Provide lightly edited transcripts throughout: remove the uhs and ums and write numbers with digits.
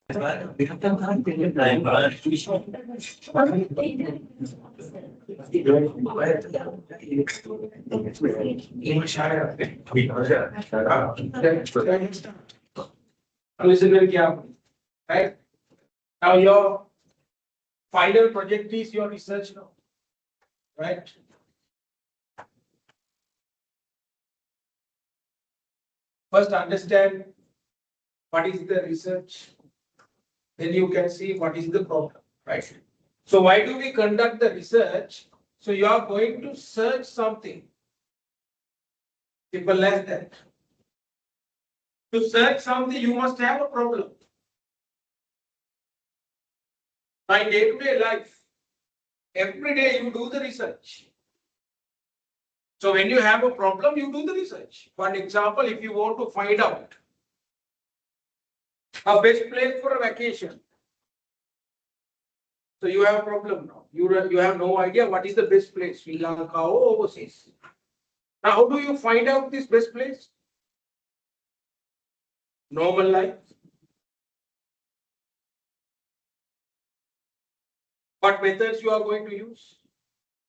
Listen very carefully, right? Now your final project is your research now, right? First understand what is the research, then you can see what is the problem, right? So why do we conduct the research? So you are going to search something. Simple as that. To search something, you must have a problem. My day-to-day life, every day you do the research. So when you have a problem, you do the research. For example, if you want to find out a best place for a vacation, so you have a problem now. You have no idea what is the best place, Sri Lanka or overseas. Now, how do you find out this best place? Normal life. What methods you are going to use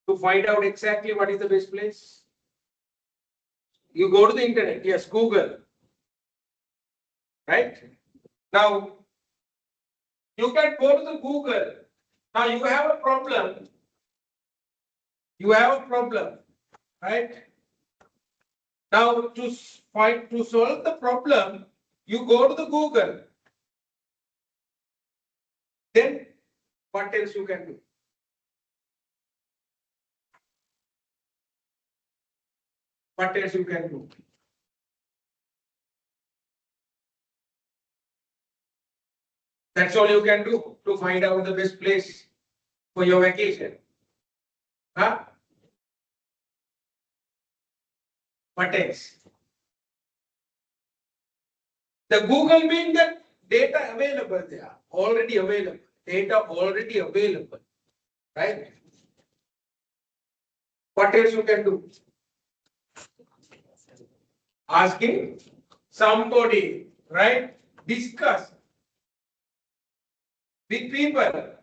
to find out exactly what is the best place? You go to the internet, yes, Google. Right? Now, you can go to the Google. Now you have a problem. You have a problem, right? Now to solve the problem, you go to the Google. Then what else you can do? What else you can do? That's all you can do to find out the best place for your vacation. Huh? What else? The Google means that data available there, already available. Data already available, right? What else you can do? Asking somebody, right? Discuss with people.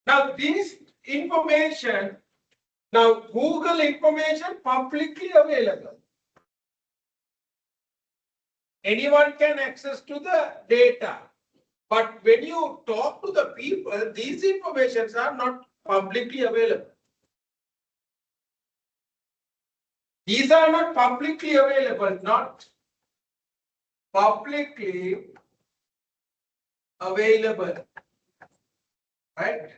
Now this information, now Google information publicly available. Anyone can access to the data. But when you talk to the people, these informations are not publicly available. These are not publicly available, not publicly available, right?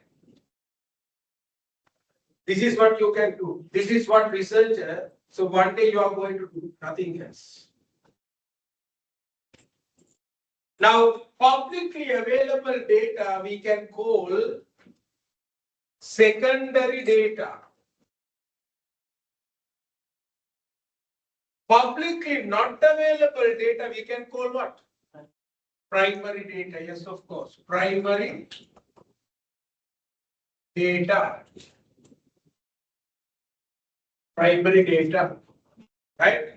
This is what you can do. This is what researcher, so one day you are going to do, nothing else. Now, publicly available data we can call secondary data. Publicly not available data we can call what? Primary data, yes, of course. Primary data. Primary data, right?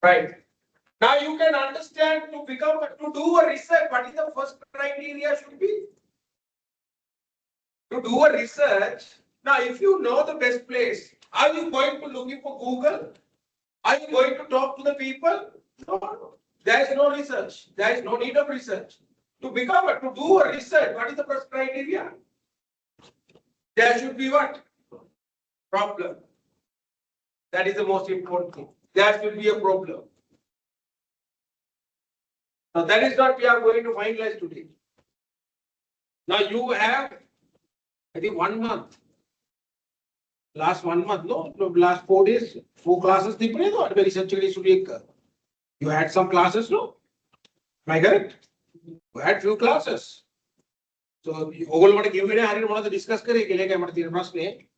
Right. Now you can understand to do a research, what is the first criteria should be? To do a research. Now, if you know the best place, are you going to looking for Google? Are you going to talk to the people? No. There is no research. There is no need of research. To do a research, what is the first criteria? There should be what? Problem. That is the most important thing. There should be a problem. Now that is what we are going to finalize today. Now you have, I think 1 month. Last 1 month, no, last 4 days, 4 classes. You had some classes, no? Am I correct? You had few classes. So you all want to give me a want to discuss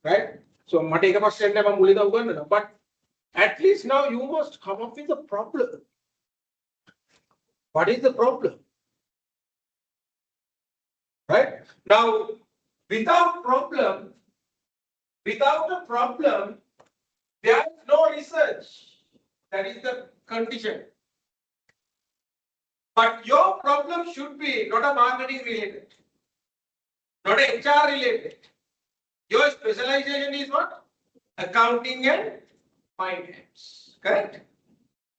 right? So but at least now you must come up with a problem. What is the problem? Right? Now, without a problem, there is no research. That is the condition. But your problem should be not a marketing related, not a HR related. Your specialization is what? Accounting and finance. Correct?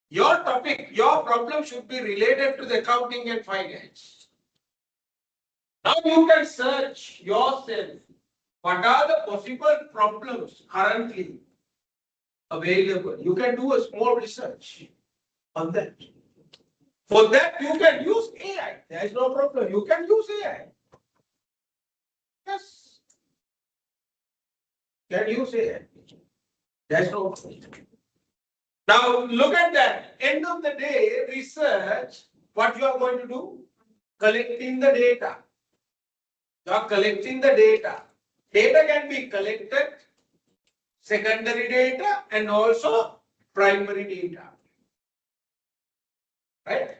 Your topic, your problem should be related to the accounting and finance. Now you can search yourself. What are the possible problems currently available? You can do a small research on that. For that, you can use AI. There is no problem. You can use AI. Yes. You can use AI. There's no problem. Now, look at that. End of the day, research, what you are going to do? Collecting the data. You are collecting the data. Data can be collected, secondary data, and also primary data. Right?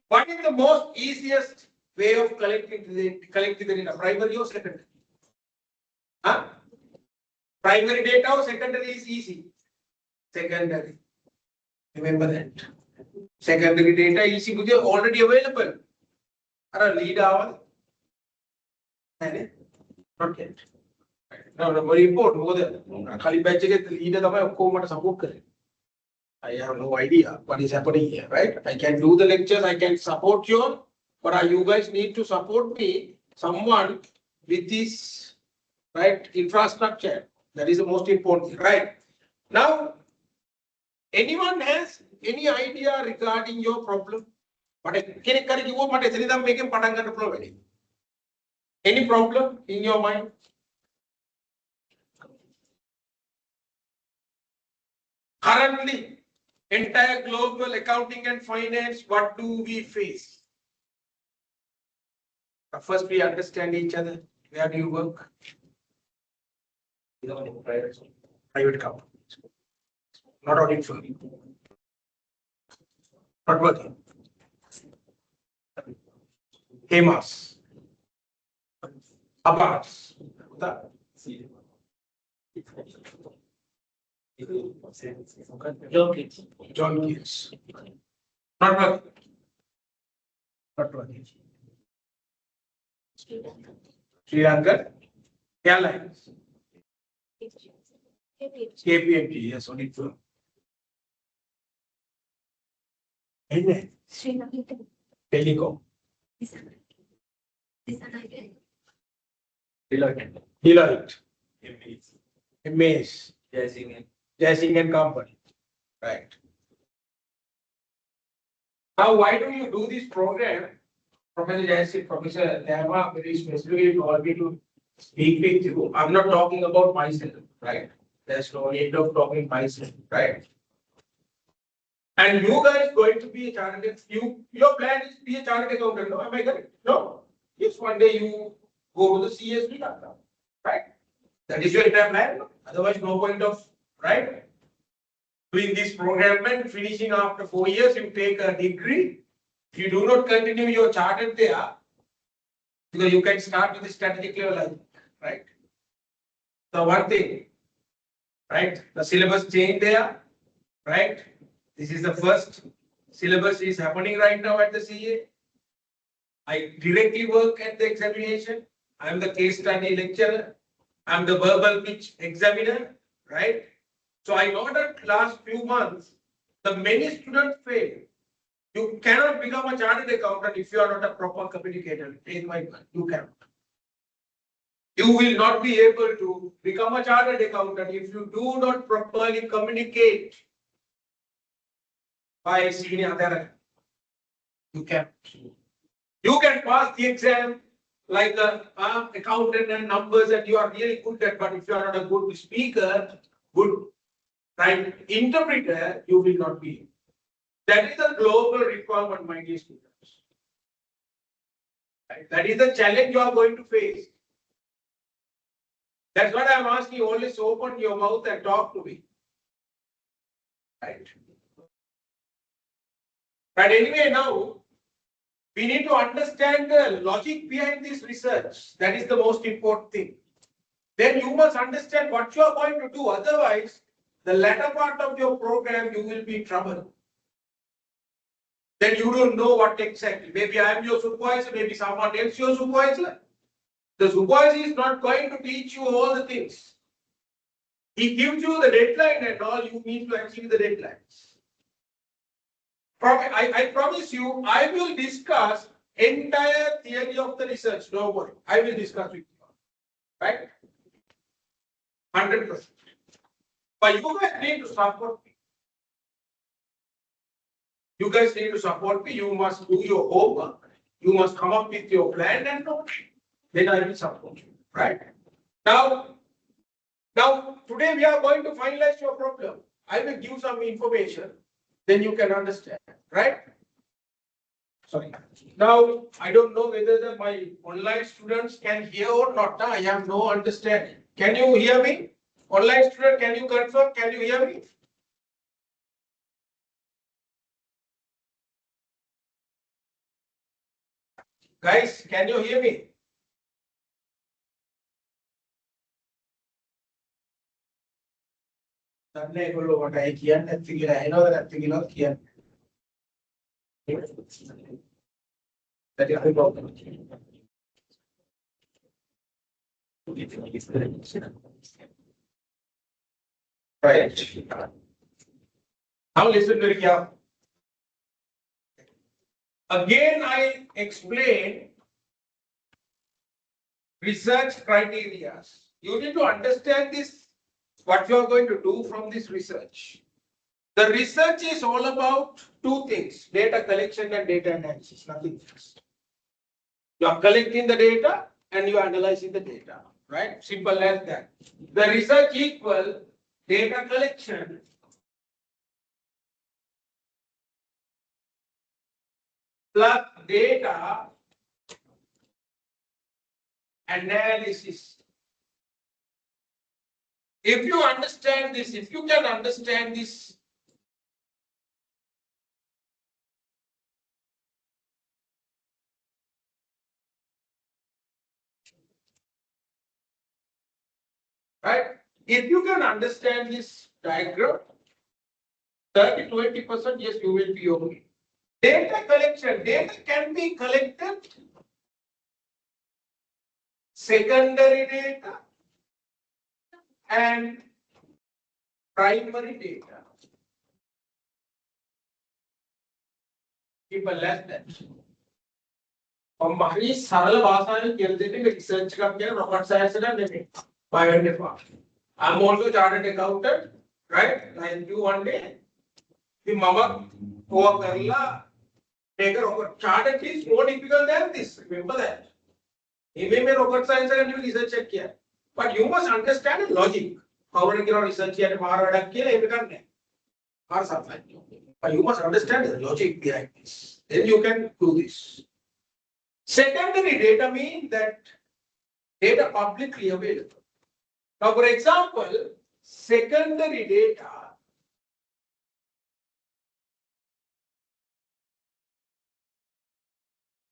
What is the most easiest way of collecting the data? Primary or secondary? Huh? Primary data or secondary is easy. Secondary. Remember that. Secondary data is already available. Are a lead hour? Not yet. No, very important. Khali batch ke leader support. I have no idea what is happening here, right? I can do the lectures, I can support you all, but you guys need to support me, someone with this, right, infrastructure. That is the most important thing, right? Now, anyone has any idea regarding your problem? Any problem in your mind? Currently, entire global accounting and finance, what do we face? First, we understand each other. Where do you work? Private company. Not audit firm. Not working. Hemas. Abbas. John Keats. Not working. Not working. Sri Lanka. Airlines. KPMG, yes, audit firm. Srilanka. Telecom. Deloitte. MAS. Jaising and Company. Right. Now, why do you do this program? Professor Jaising, Professor Lama very specifically told me to speak with you. I'm not talking about myself, right? There's no need of talking myself, right? And you guys going to be a chartered, your plan is to be a chartered accountant, no? Am I correct? No. Yes, one day you go to the CSB, right? That is your entire plan. Otherwise, no point of, right? Doing this program and finishing after 4 years, you take a degree. If you do not continue your chartered there, because you can start with the strategic level, right? So one thing, right? The syllabus change there, right? This is the first syllabus is happening right now at the CA. I directly work at the examination. I am the case study lecturer. I am the verbal pitch examiner, right? So I know that last few months, the many students fail. You cannot become a chartered accountant if you are not a proper communicator. Take my word, you cannot. You will not be able to become a chartered accountant if you do not properly communicate by senior other. You can. You can pass the exam like the accountant and numbers and you are really good at, but if you are not a good speaker, good right interpreter, you will not be. That is a global requirement, my dear students. Right? That is the challenge you are going to face. That's what I am asking you. Always open your mouth and talk to me. Right. But anyway, now We need to understand the logic behind this research. That is the most important thing. Then you must understand what you are going to do. Otherwise, the latter part of your program, you will be in trouble. Then you don't know what exactly. Maybe I am your supervisor, maybe someone else your supervisor. The supervisor is not going to teach you all the things. He gives you the deadline and all, you need to achieve the deadlines. I promise you, I will discuss entire theory of the research. Don't worry, I will discuss with you. Right? 100%. But you guys need to support me. You guys need to support me. You must do your homework. You must come up with your plan and all. Then I will support you. Right? Now today we are going to finalize your problem. I will give some information. Then you can understand. Right? Sorry. Now I don't know whether my online students can hear or not. I have no understanding. Can you hear me? Online student, can you confirm? Can you hear me? Guys, can you hear me? I know that right. Now listen very carefully. Again, I explain research criteria. You need to understand this, what you are going to do from this research. The research is all about two things, data collection and data analysis, nothing else. You are collecting the data and you are analyzing the data, right? Simple as that. The research equal data collection plus data analysis. If you understand this, if you can understand this, right? If you can understand this diagram, 30-20%, yes, you will be okay. Data collection, data can be collected, secondary data and primary data. People less that. हमारी सरल भाषा में कहते हैं कि research का क्या rocket science का नहीं, biodata. I'm also chartered accountant, right? Like you one day, the mama who करला, take a rocket. Chartered is more difficult than this. Remember that. Even में rocket science का नहीं research check किया, but you must understand the logic. How to get research किया, मार वाला किया, ये करने, हर साथ but you must understand the logic behind this. Then you can do this. Secondary data means that data publicly available. Now, for example, secondary data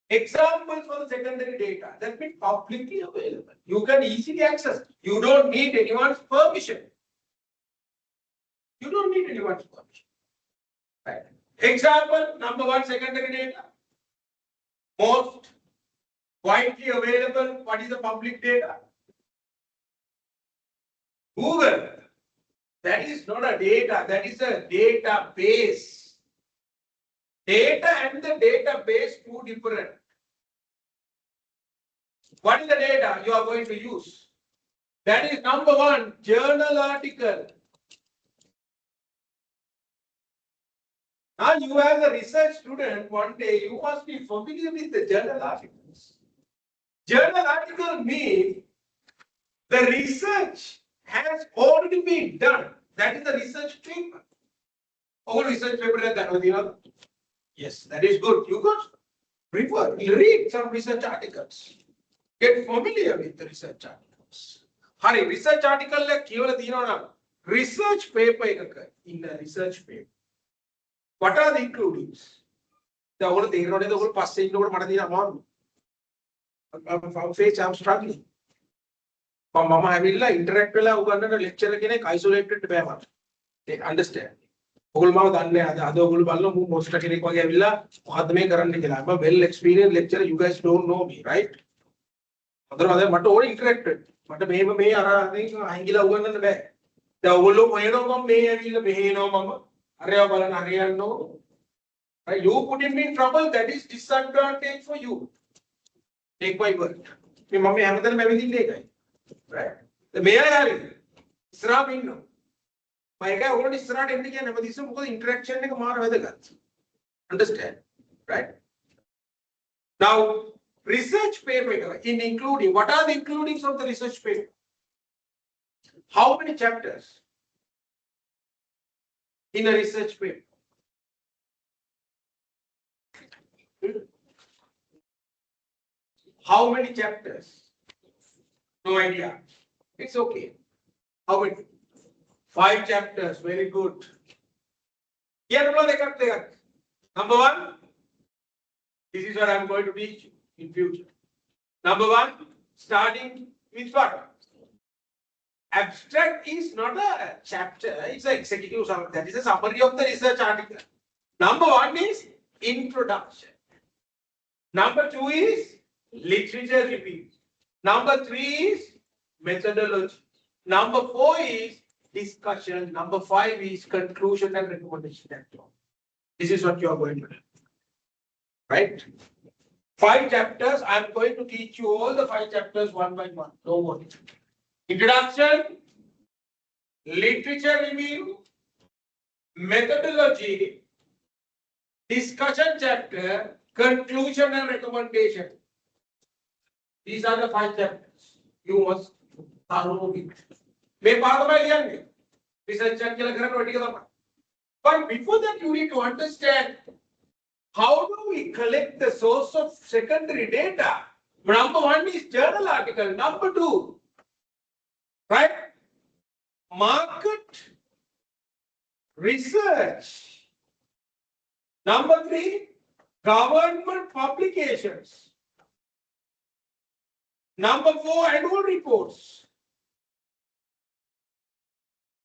examples for the secondary data that means publicly available. You can easily access. You don't need anyone's permission. You don't need anyone's permission. Right. Example number one, secondary data. Most widely available. What is the public data? Google. That is not a data. That is a database. Data and the database, two different. What is the data you are going to use? That is number one, journal article. Now you as a research student, one day you must be familiar with the journal articles. Journal article means the research has already been done. That is the research paper. All research paper is that. Yes, that is good. You could read some research articles. Get familiar with the research articles. Hari, research article like research paper in a research paper. What are the inclusions? The whole thing, the whole passage, no matter I'm face, I'm struggling. Mama, I will interact with a lecture again, isolated by they understand. Colombo, the other Gulbalo, most of the Villa, Hadme Karandikila. I'm a well experienced lecturer. You guys don't know me, right? Other but all interacted. But maybe may I think Angela one in the back. The Olo Poeno may have the Beheno Mama, Ariabalan Ariano. You put him in trouble, that is disadvantage for you. Take my word. My mommy have done everything day. Right? The may I have it. Srabino. My guy already started ending and this is interaction like more with the guns. Understand? Right? Now, research paper in including, what are the includings of the research paper? How many chapters in a research paper? How many chapters? No idea. It's okay. How many? 5 chapters. Very good. Here, number 1. This is what I'm going to teach you in future. Number 1, starting with what? Abstract is not a chapter, it's an executive summary. That is a summary of the research article. Number 1 is introduction. Number 2 is literature review. Number 3 is methodology. Number 4 is discussion. Number 5 is conclusion and recommendation. This is what you are going to do. Right? 5 chapters. I am going to teach you all the 5 chapters one by one. Don't worry. Introduction, literature review, methodology, discussion chapter, conclusion and recommendation. These are the 5 chapters. You must follow it. But before that, you need to understand how do we collect the source of secondary data. Number 1 is journal article. Number 2, right? Market research. Number 3, government publications. Number 4, annual reports.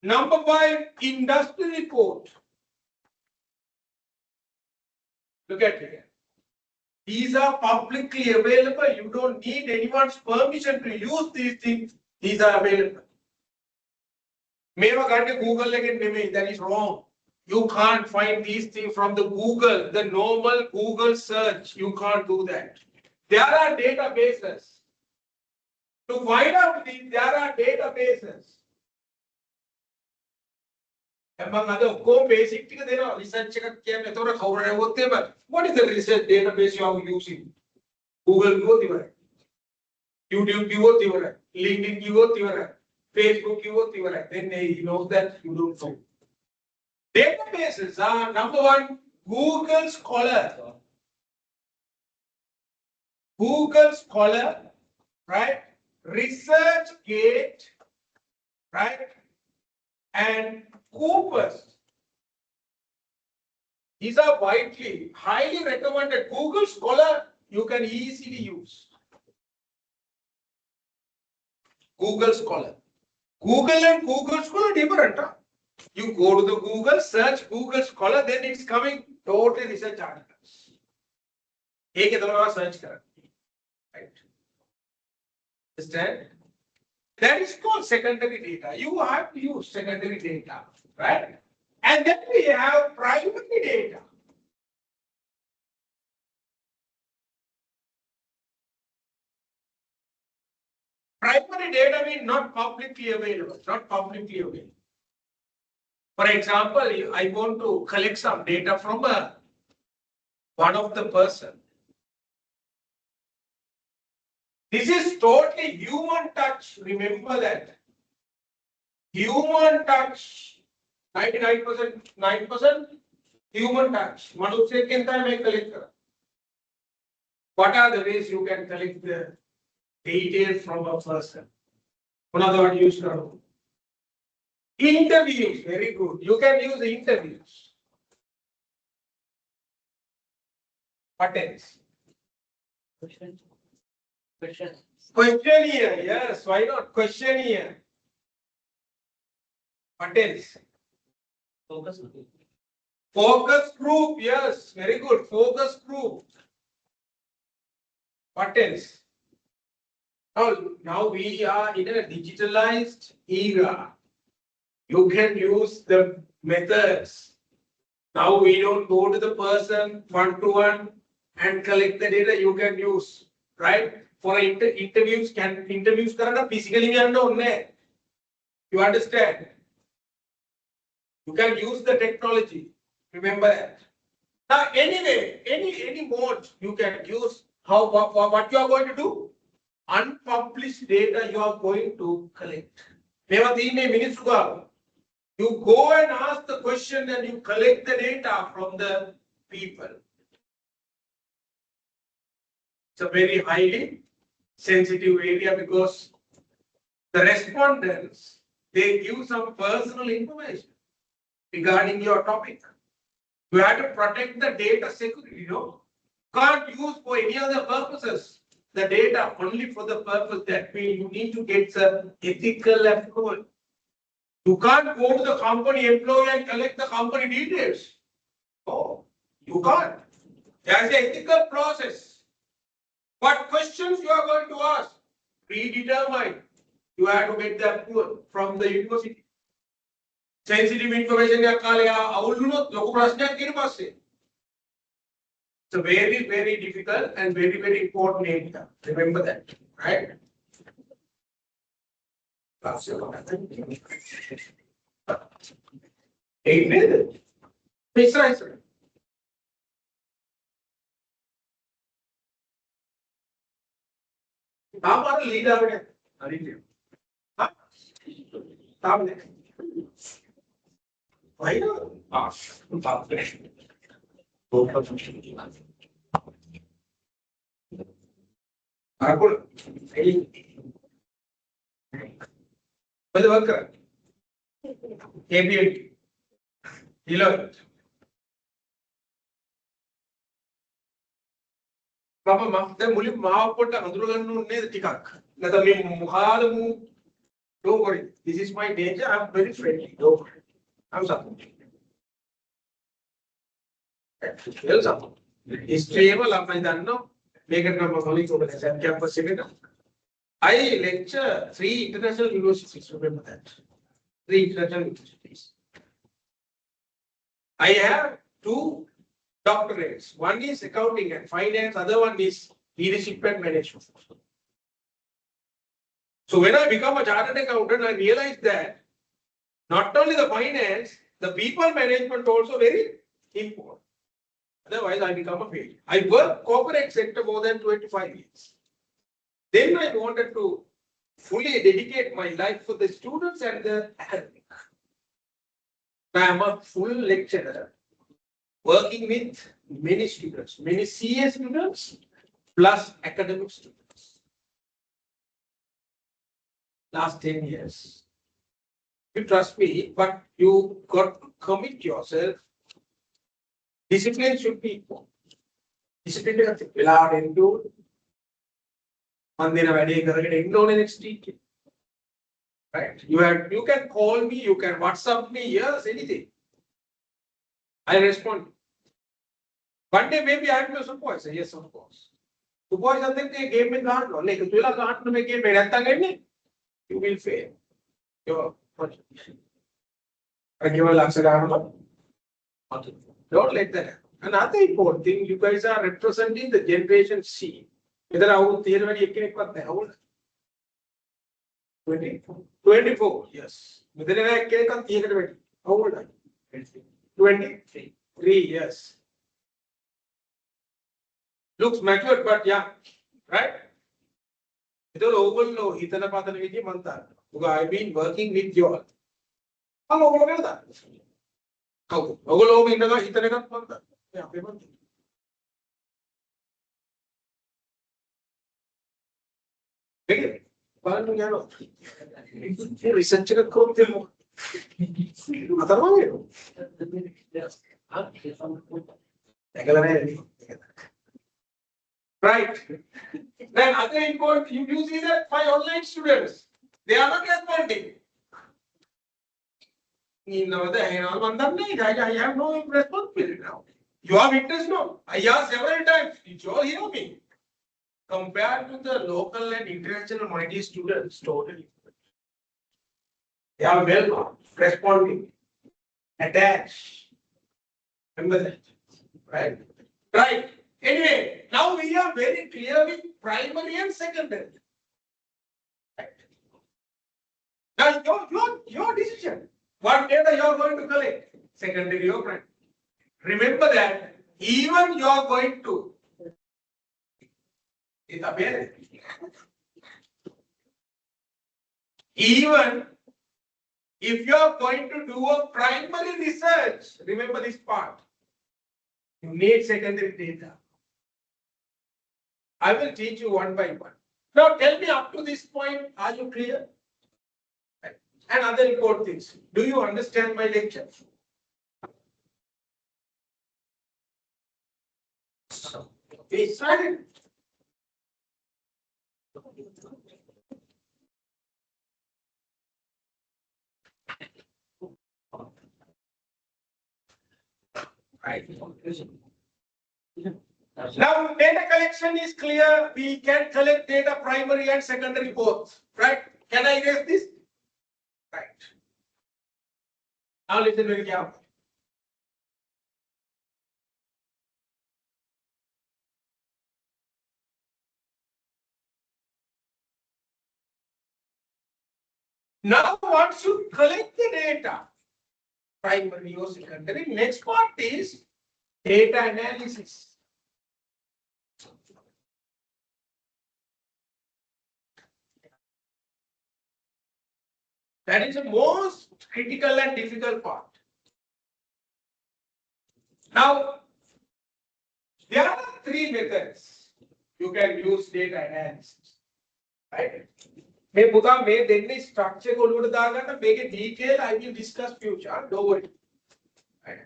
Number 5, industry report. Look at here. These are publicly available. You don't need anyone's permission to use these things. These are available. Google again, that is wrong. You can't find these things from the Google, the normal Google search. You can't do that. There are databases. To find out these, there are databases. Among other basic research, what is the research database you are using? Google, YouTube, LinkedIn, Facebook, then he knows that you don't know. Databases are number 1, Google Scholar. Google Scholar, right? ResearchGate, right? And Coopers. These are widely, highly recommended. Google Scholar, you can easily use. Google Scholar. Google and Google Scholar are different. Huh? You go to the Google, search Google Scholar, then it's coming totally research articles. Search right? Understand? That is called secondary data. You have to use secondary data, right? And then we have primary data. Primary data means not publicly available, not publicly available. For example, I want to collect some data from one of the person. This is totally human touch. Remember that. Human touch. 99% human touch. What are the ways you can collect the details from a person? Another word use interviews. Very good. You can use interviews. What else? Question. Questionnaire, yes, why not? Questionnaire. What else? Focus group. Focus group, yes, very good. Focus group. What else? Now we are in a digitalized era. You can use the methods. Now we don't go to the person one-to-one and collect the data. You can use, right? For interviews, can interviews karana physically onne. You understand? You can use the technology. Remember that. Now, anyway, any mode you can use. What you are going to do? Unpublished data you are going to collect. You go and ask the question and you collect the data from the people. It's a very highly sensitive area because the respondents, they give some personal information regarding your topic. You have to protect the data security, Can't use for any other purposes. The data only for the purpose that you need to get some ethical approval. You can't go to the company employee and collect the company details. Oh, you can't. There's an ethical process. What questions you are going to ask? Predetermined. You have to get the approval from the university. Sensitive information it's a very, very difficult and very, very important area. Remember that, right? Amen. Precisely. Our leader. Why not? But the worker, ABA, dealer. Mama, the Muli Mahapota Andrulan the Tikak. Muhadamu. Don't worry, this is my danger. I'm very friendly. Don't worry. I'm sorry. History campus I lecture 3 international universities, remember that. 3 international universities. I have 2 doctorates. One is accounting and finance, other one is leadership and management. So when I become a chartered accountant, I realized that not only the finance, the people management also very important. Otherwise, I become a failure. I worked corporate sector more than 25 years. Then I wanted to fully dedicate my life for the students and the academic. I am a full lecturer working with many students, many CA students plus academic students. Last 10 years. You trust me, but you got to commit yourself. Discipline should be important. Discipline is into next week. Right? You can call me, you can WhatsApp me, yes, anything. I respond. One day maybe I am your supervisor. Yes, of course. Supervisor think game में गांठ लो, लेकिन तुला गांठ में game में रहता नहीं, you will fail. Your project. Don't let that happen. Another important thing, you guys are representing the generation C. Whether I will tell you how old? 24, yes. How old are you? 23, yes. Looks mature, but yeah, right? I've been working with you all. Research Right. Then other important you see that my online students, they are not responding. You know, I have no responsibility now. You are witness now. I asked several times, did you all hear me? Compared to the local and international minority students, totally. They are well responding, attached. Remember that, right? Right. Anyway, now we are very clear with primary and secondary. Right. Now your decision. What data you are going to collect? Secondary or primary. Remember that even you are going to. Even if you are going to do a primary research, remember this part. You need secondary data. I will teach you one by one. Now tell me up to this point, are you clear? And other important things. Do you understand my lecture? Be silent. Right. Now data collection is clear. We can collect data primary and secondary both. Right? Can I erase this? Right. Now listen very carefully. Now once you collect the data, primary or secondary, next part is data analysis. That is the most critical and difficult part. Now, there are three methods you can use data analysis. Right? May Buddha may then structure make a detail I will discuss future. Don't worry. Right?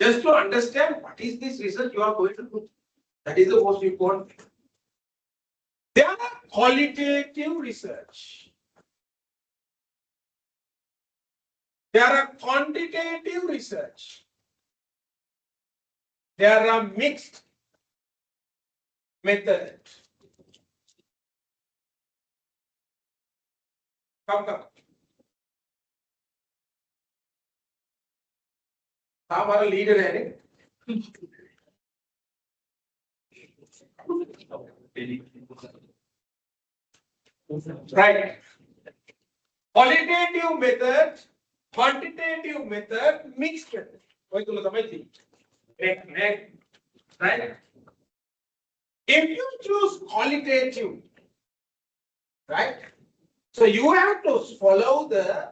Just to understand what is this research you are going to do. That is the most important thing. There are qualitative research. There are quantitative research. There are mixed method. Come. हमारा leader है right. Qualitative method, quantitative method, mixed method. वही तुम समझती right? If you choose qualitative, right? So you have to follow the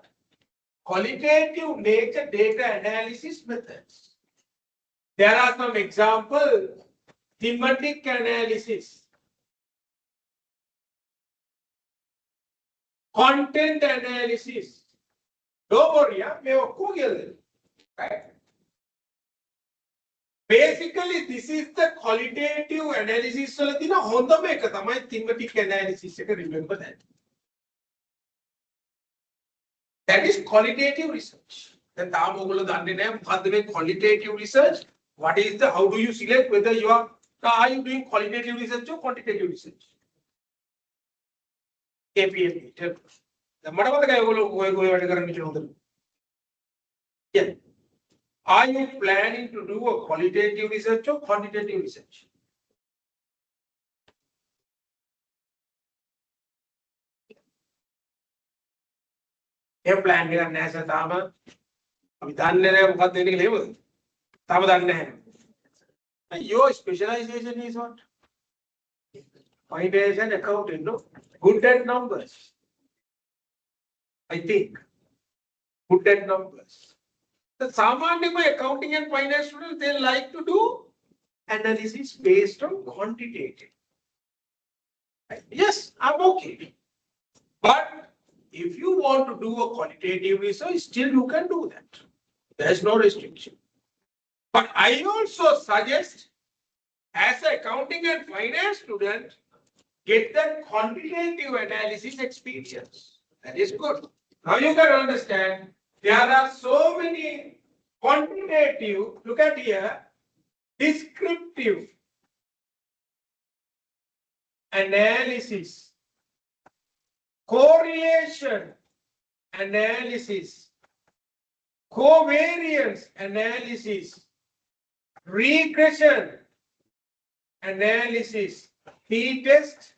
qualitative nature data analysis methods. There are some examples. Thematic analysis, content analysis. Don't worry, right? Basically, this is the qualitative analysis. So, thematic analysis. Remember that. That is qualitative research. Then qualitative research. What is the? How do you select whether you are doing qualitative research or quantitative research? KPMG. Yeah. Are you planning to do a qualitative research or quantitative research? ये plan करना है ताम अभी दान्ने ने बहुत देने के लिए बोल ताम दान्ने हैं your specialization is what finance and accounting no good at numbers I think good at numbers the सामान्य में accounting and finance students they like to do analysis based on quantitative yes I'm okay but if you want to do a qualitative research, still you can do that. There is no restriction. But I also suggest, as an accountant, accounting and finance student get that quantitative analysis experience. That is good. Now you can understand there are so many quantitative, look at here, descriptive analysis, correlation analysis, covariance analysis, regression analysis, t-test,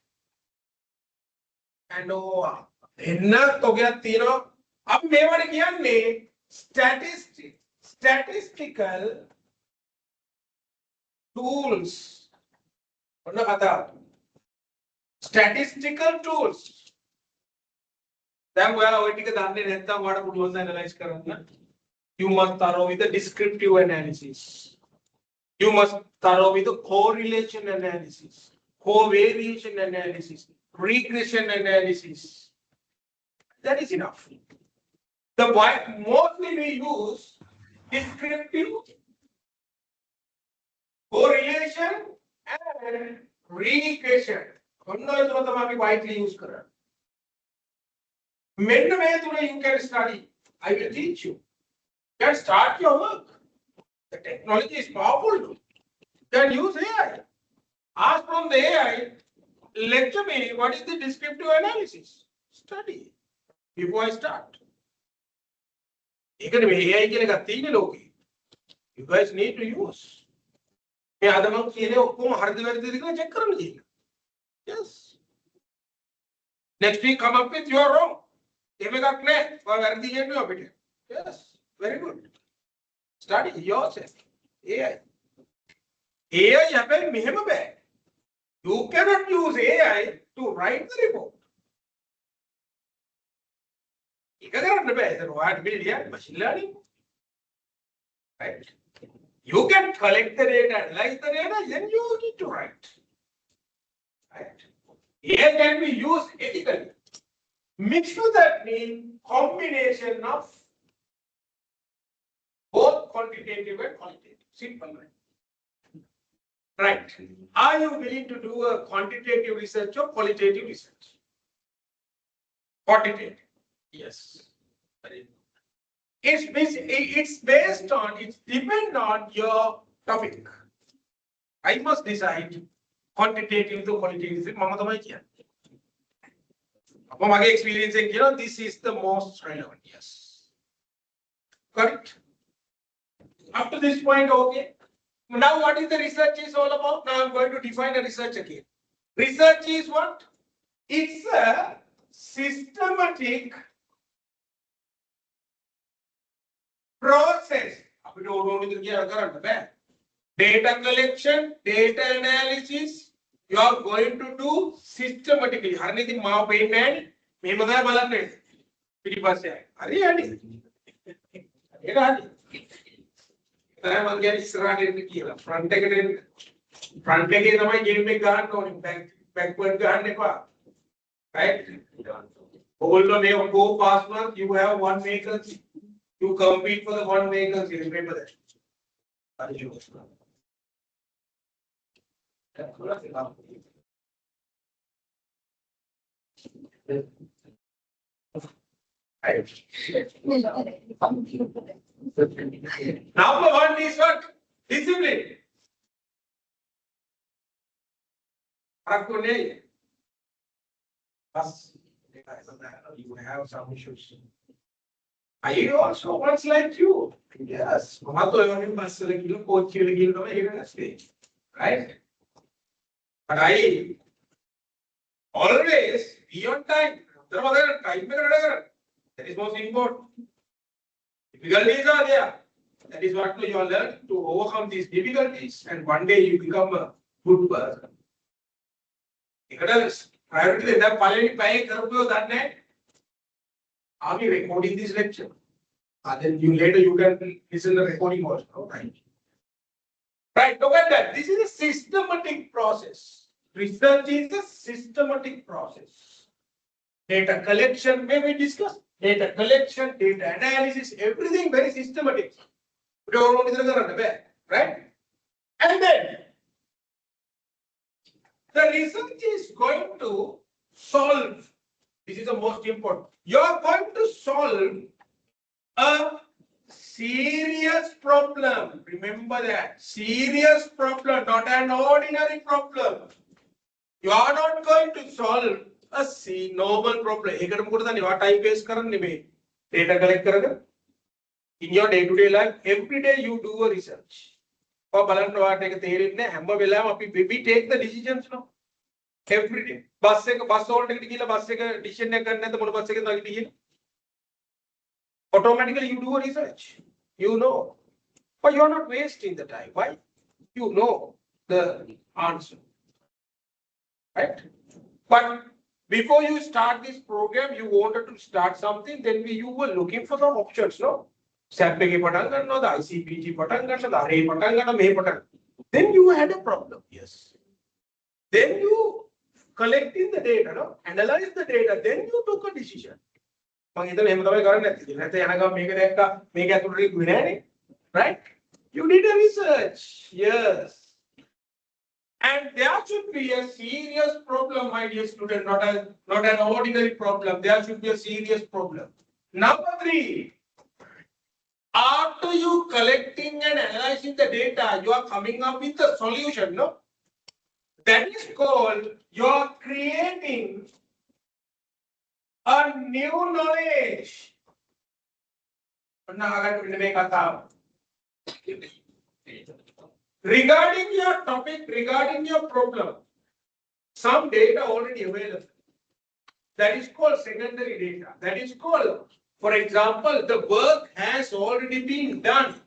and OR. එන්නත් ඔගයක් තියෙනවා. අපි මේවට කියන්නේ statistical tools. ඔන්න කතාව. Statistical tools. දැන් ඔයා ওই ටික දන්නේ නැත්නම් ඔයාලට පුළුවන් ද ඇනලයිස් කරන්න. You must thorough with the descriptive analysis. You must thorough with the correlation analysis, covariation analysis, regression analysis. That is enough. The mostly we use descriptive, correlation, and regression. Widely use කරන්නේ. මෙන්න මේ තුන you can study. I will teach you. You can start your work. The technology is powerful. You can use AI. Ask from the AI, lecture me what is the descriptive analysis. Study before I start. ඒකනේ මේ AI කියන එකක් තියෙන්නේ ලෝකේ. You guys need to use. මේ අද මම කියන්නේ ඔක්කොම හරිද වැරදිද කියලා check කරන්න තියෙනවා. Yes. Next week come up with you are wrong. එහෙම එකක් නැහැ. ඔය වැරදි කියන්නේ අපිට. Yes. Very good. Study yourself. AI. AI හැබැයි මෙහෙම බෑ. You cannot use AI to write the report. ඒක කරන්න බෑ. ඒක ඔයාලට billion machine learning. Right? You can collect the data, analyze the data, then you need to write. Right? AI can be used ethically. Mixed with that means combination of both quantitative and qualitative. Simple, right? Right. Are you willing to do a quantitative research or qualitative research? Quantitative. Yes. It's based on, it's depend on your topic. I must decide quantitative to qualitative. Mama tamai kiya. From my experience, this is the most relevant. Yes. Got it? Up to this point, okay. Now, what is the research is all about? Now, I'm going to define a research again. Research is what? It's a systematic process. Data collection, data analysis, you are going to do systematically. Harnithi ma pain man, me madaya balanne. Piti passe hai. Hari hani. Eka hani. Saya man gani israan irne kiyala. Front ekate thamai game එක ගන්න ඕනේ. Backward ගන්න එපා. Right? Although may go past month, you have one vacancy. You compete for the one vacancy. Remember that. Number one is what? Discipline. You have some issues. I also once like you. Yes. Right? But I always be on time. That is most important. Difficulties are there. That is what you learn to overcome these difficulties, and one day you become a good person. Priority that are we recording this lecture? Then you later you can listen to the recording also. Right? Right, look at that. This is a systematic process. Research is a systematic process. Data collection, may we discuss? Data collection, data analysis, everything very systematic. Right? And then The research is going to solve. This is the most important. You are going to solve a serious problem. Remember that. Serious problem, not an ordinary problem. You are not going to solve a normal problem. ඒකට මොකටද දන්නේ? වා time waste කරන්නේ මේ data collect කරගෙන. In your day to day life, every day you do a research. ඔය බලන්න ඔයාලට ඒක තේරෙන්නේ නැහැ. හැම වෙලාවෙම අපි we take the decisions no. Every day. Bus hold එකට ගිහලා බස් එක decision එක ගන්න නැත්නම් මොන බස් එකෙන්ද අපි ගියේ? Automatically you do a research. You know. But you are not wasting the time. Why? You know the answer. Right? But before you start this program, you wanted to start something, then you were looking for some options, no? SAP के पटन करना, the ICPG Patan करना, the RA Patan करना, मे Patan. Then you had a problem, yes. Then you collecting the data, no? Analyze the data, then you took a decision. Right? You did a research, yes. And there should be a serious problem, my dear student, not an ordinary problem. There should be a serious problem. Number 3, after you collecting and analyzing the data, you are coming up with a solution, no? That is called you are creating a new knowledge. Regarding your topic, regarding your problem, some data already available. That is called secondary data. That is called, for example, the work has already been done.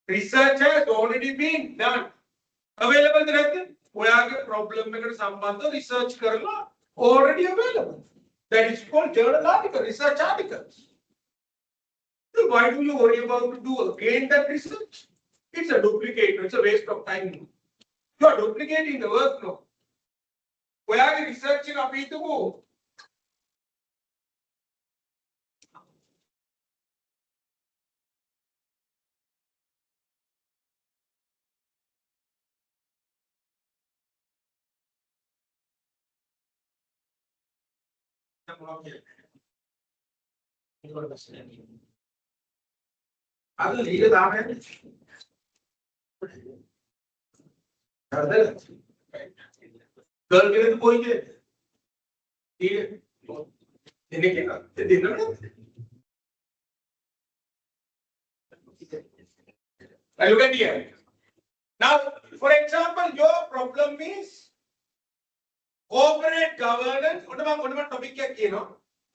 Research has already been done. Available the problem research already available. That is called journal article, research articles. So why do you worry about to do again that research? It's a duplicate, it's a waste of time. You are duplicating the work now. Where are you researching a piece to go? I'll leave it out. Girl के लिए तो कोई के ठीक है देने के ना देना ना look at here. Now, for example, your problem is corporate governance. उन्होंने topic क्या किया ना?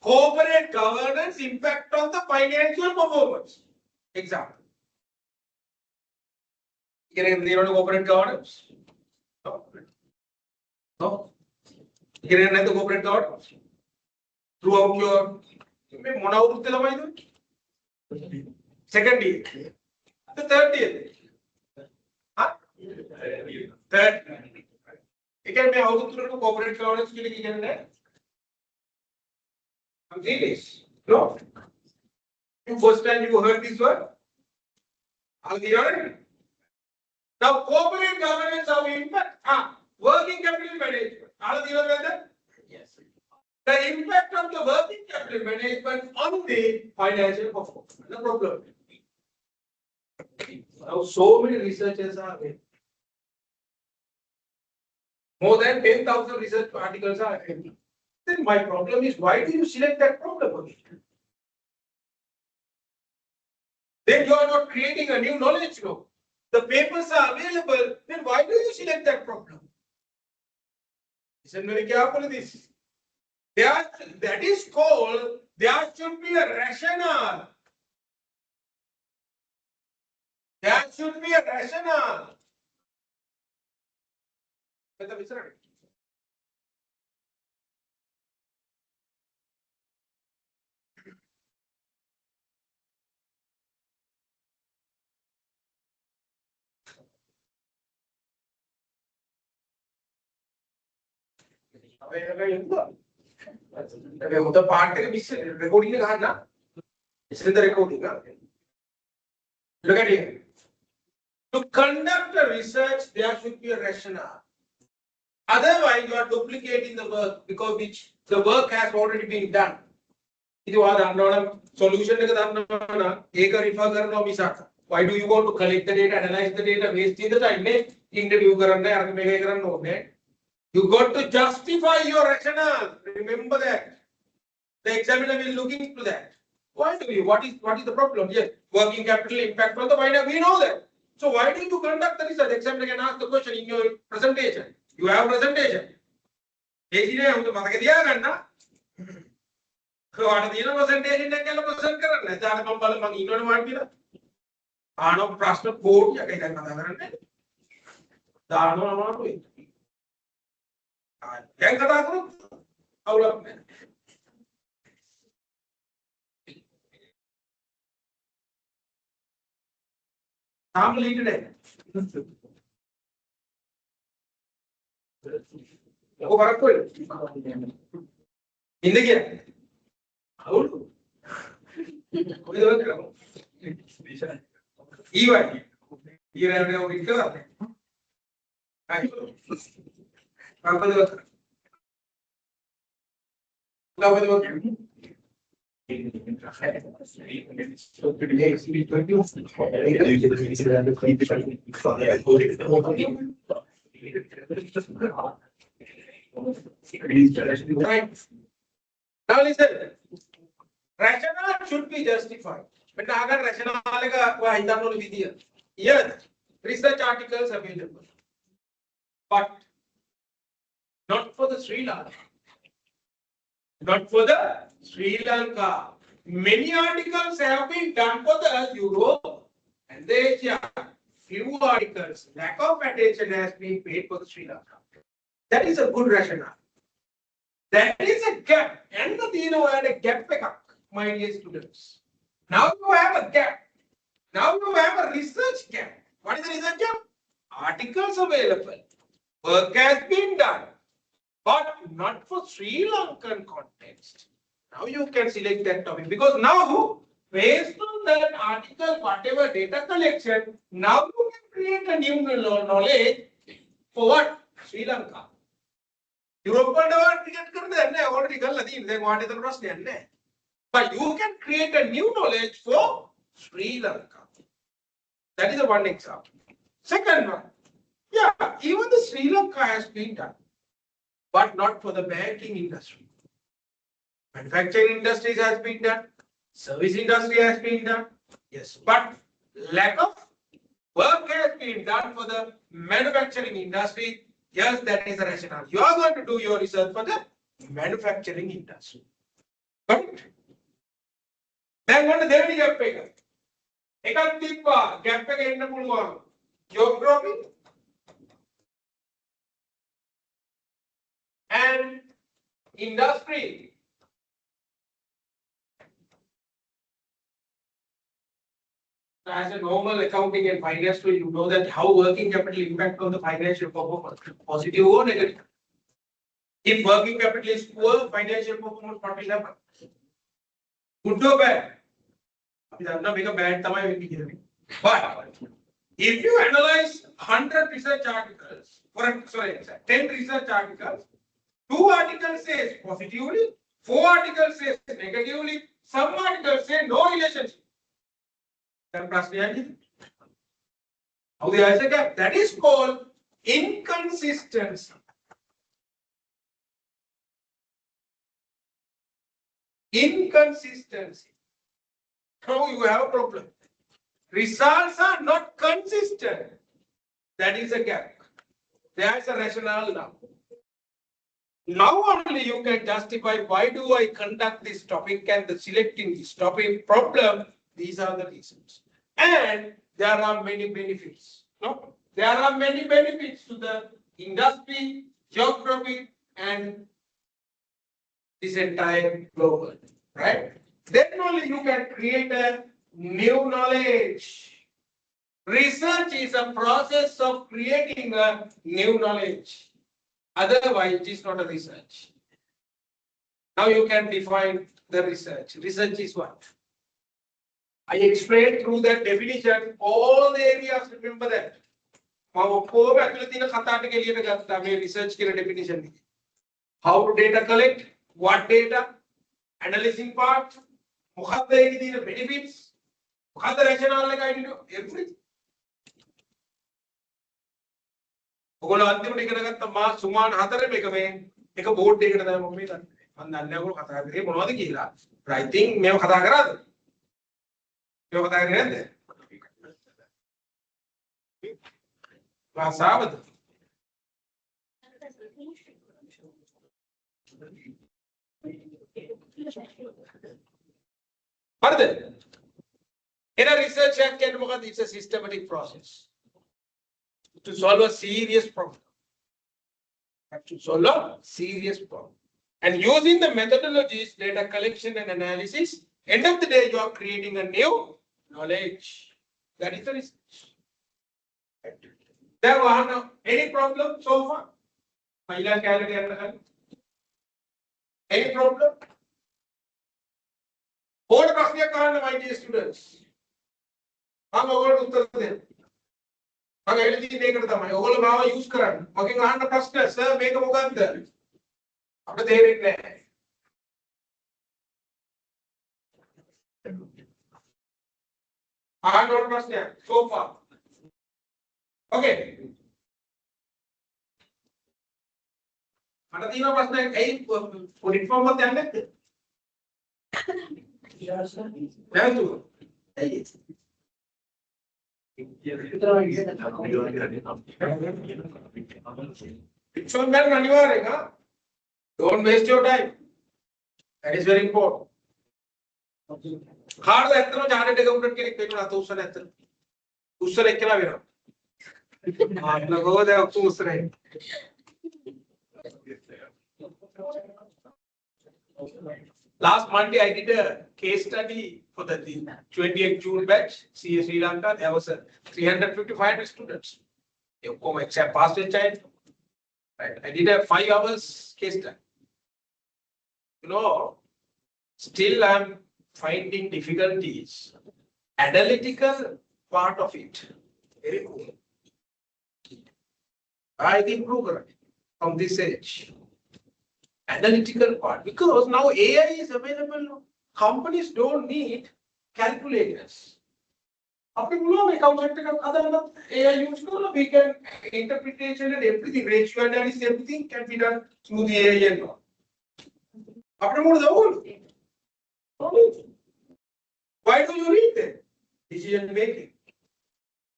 Corporate governance impact on the financial performance. Example. Can you corporate governance? No. Can you corporate governance? Throughout your second year. The third year. Huh? Third. You can be how to corporate governance. I'm serious. No. First time you heard this word? Now, corporate governance how impact? Working capital management. Yes. The impact of the working capital management on the financial performance. No problem. Now, so many researchers are there. More than 10,000 research articles are there. Then my problem is, why do you select that problem again? Then you are not creating a new knowledge, no. The papers are available, then why do you select that problem? Listen very carefully this. That is called, there should be a rationale. There should be a rationale. The part recording the recording. Look at here. To conduct a research, there should be a rationale. Otherwise, you are duplicating the work because which the work has already been done. Solution why do you want to collect the data, analyze the data, waste the time? You got to justify your rationale. Remember that. The examiner will look into that. Why do you? What is the problem? Yes, working capital impact on the finance. We know that. So why do you conduct the research? The examiner can ask the question in your presentation. You have presentation. presentation present ප්‍රශ්න කෝටියක් එකයි කතා කරන්නේ. දානවා අමාරුයි. දැන් කතා කරොත් අවුලක් නැහැ. තාම ලීඩ් නැහැ. ඔක වරක් කොහෙද? ඉන්න ගියා. අවුල්. කොහෙද කරන්නේ? ඊවයි. ඊරානේ ඔක ඉස්සරහට. හරි. අපද Right. Now listen. Rationale should be justified. But agar rationale ka wa hitanonu vidiya. Yes, research articles available. But not for the Sri Lanka. Not for the Sri Lanka. Many articles have been done for the Europe and the Asia. Few articles, lack of attention has been paid for the Sri Lanka. That is a good rationale. That is a gap. And the Dino had a gap backup, my dear students. Now you have a gap. Now you have a research gap. What is the research gap? Articles available. Work has been done. But not for Sri Lankan context. Now you can select that topic because now, based on that article, whatever data collection, now you can create a new knowledge for what? Sri Lanka. Europe already what is the question? But you can create a new knowledge for Sri Lanka. That is the one example. Second one, yeah, even the Sri Lanka has been done, but not for the banking industry. Manufacturing industries has been done, service industry has been done, yes, but lack of work has been done for the manufacturing industry. Yes, that is the rationale. You are going to do your research for the manufacturing industry. But then what is the gap එක? එකක් තිබ්බා gap එක එන්න පුළුවන් geography and industry. As a normal accounting and finance, you know that how working capital impact on the financial performance, positive or negative. If working capital is poor, financial performance what will happen? Good or bad? Make a bad but if you analyze 100 research articles, 10 research articles, 2 articles says positively, 4 articles says negatively, some articles say no relationship. Then how the answer gap? That is called inconsistency. Inconsistency. Now you have a problem. Results are not consistent. That is a gap. There is a rationale now. Now only you can justify why do I conduct this topic and the selecting this topic problem. These are the reasons. And there are many benefits. No? There are many benefits to the industry, geography, and this entire global. Right? Then only you can create a new knowledge. Research is a process of creating a new knowledge. Otherwise, it is not a research. Now you can define the research. Research is what? I explained through that definition all the areas, remember that. research definition. How to data collect, what data, analyzing part, benefits, rationale everything. ඔගොල්ලෝ අන්තිමට ඉගෙන ගත්ත මා සුමාන 4 මේක මේ එක board එකකට තමයි මම මේ ගන්නේ. මම දන්නේ ඔයගොල්ලෝ කතා කරේ මොනවද කියලා. රයිටින් මේව කතා කරාද? මේව කතා කරේ නැද්ද? භාෂාවද? හරිද? In a research කියන්නේ මොකද? It's a systematic process to solve a serious problem. Have to solve a serious problem. And using the methodologies, data collection and analysis, end of the day, you are creating a new knowledge. That is the research. There were any problem so far? Any problem? What question, my dear students? I'm going to answer them. මම එළිදී මේකට තමයි. ඔයගොල්ලෝ මාව use කරන්න. මගෙන් අහන්න ප්‍රශ්න sir මේක මොකක්ද? අපිට තේරෙන්නේ නැහැ. අහන්න ඕන ප්‍රශ්නයක් so far. Okay. මට තියෙන ප්‍රශ්නයක් ඇයි පොඩි ෆෝම් එකක් යන්නේ නැත්තේ? නැතුව. ඇයි? Don't waste your time. That is very important. Hard ඇත්තම ජානෙට කවුරුත් කෙනෙක් වෙනවා අත උස්සන ඇත්ත. උස්සන එක්කලා වෙනවා. නගෝ දැන් උස්සරේ. Last Monday, I did a case study for the 28th June batch, CA Sri Lanka. There was 355 students. You come exam passed a child. Right. I did a 5 hours case study. You know, still I'm finding difficulties. Analytical part of it. Very cool. I improve from this age. Analytical part, because now AI is available. Companies don't need calculators. After AI use we can interpretation and everything, ratio analysis, everything can be done through the AI and all. After more the whole. Why do you need them? Decision making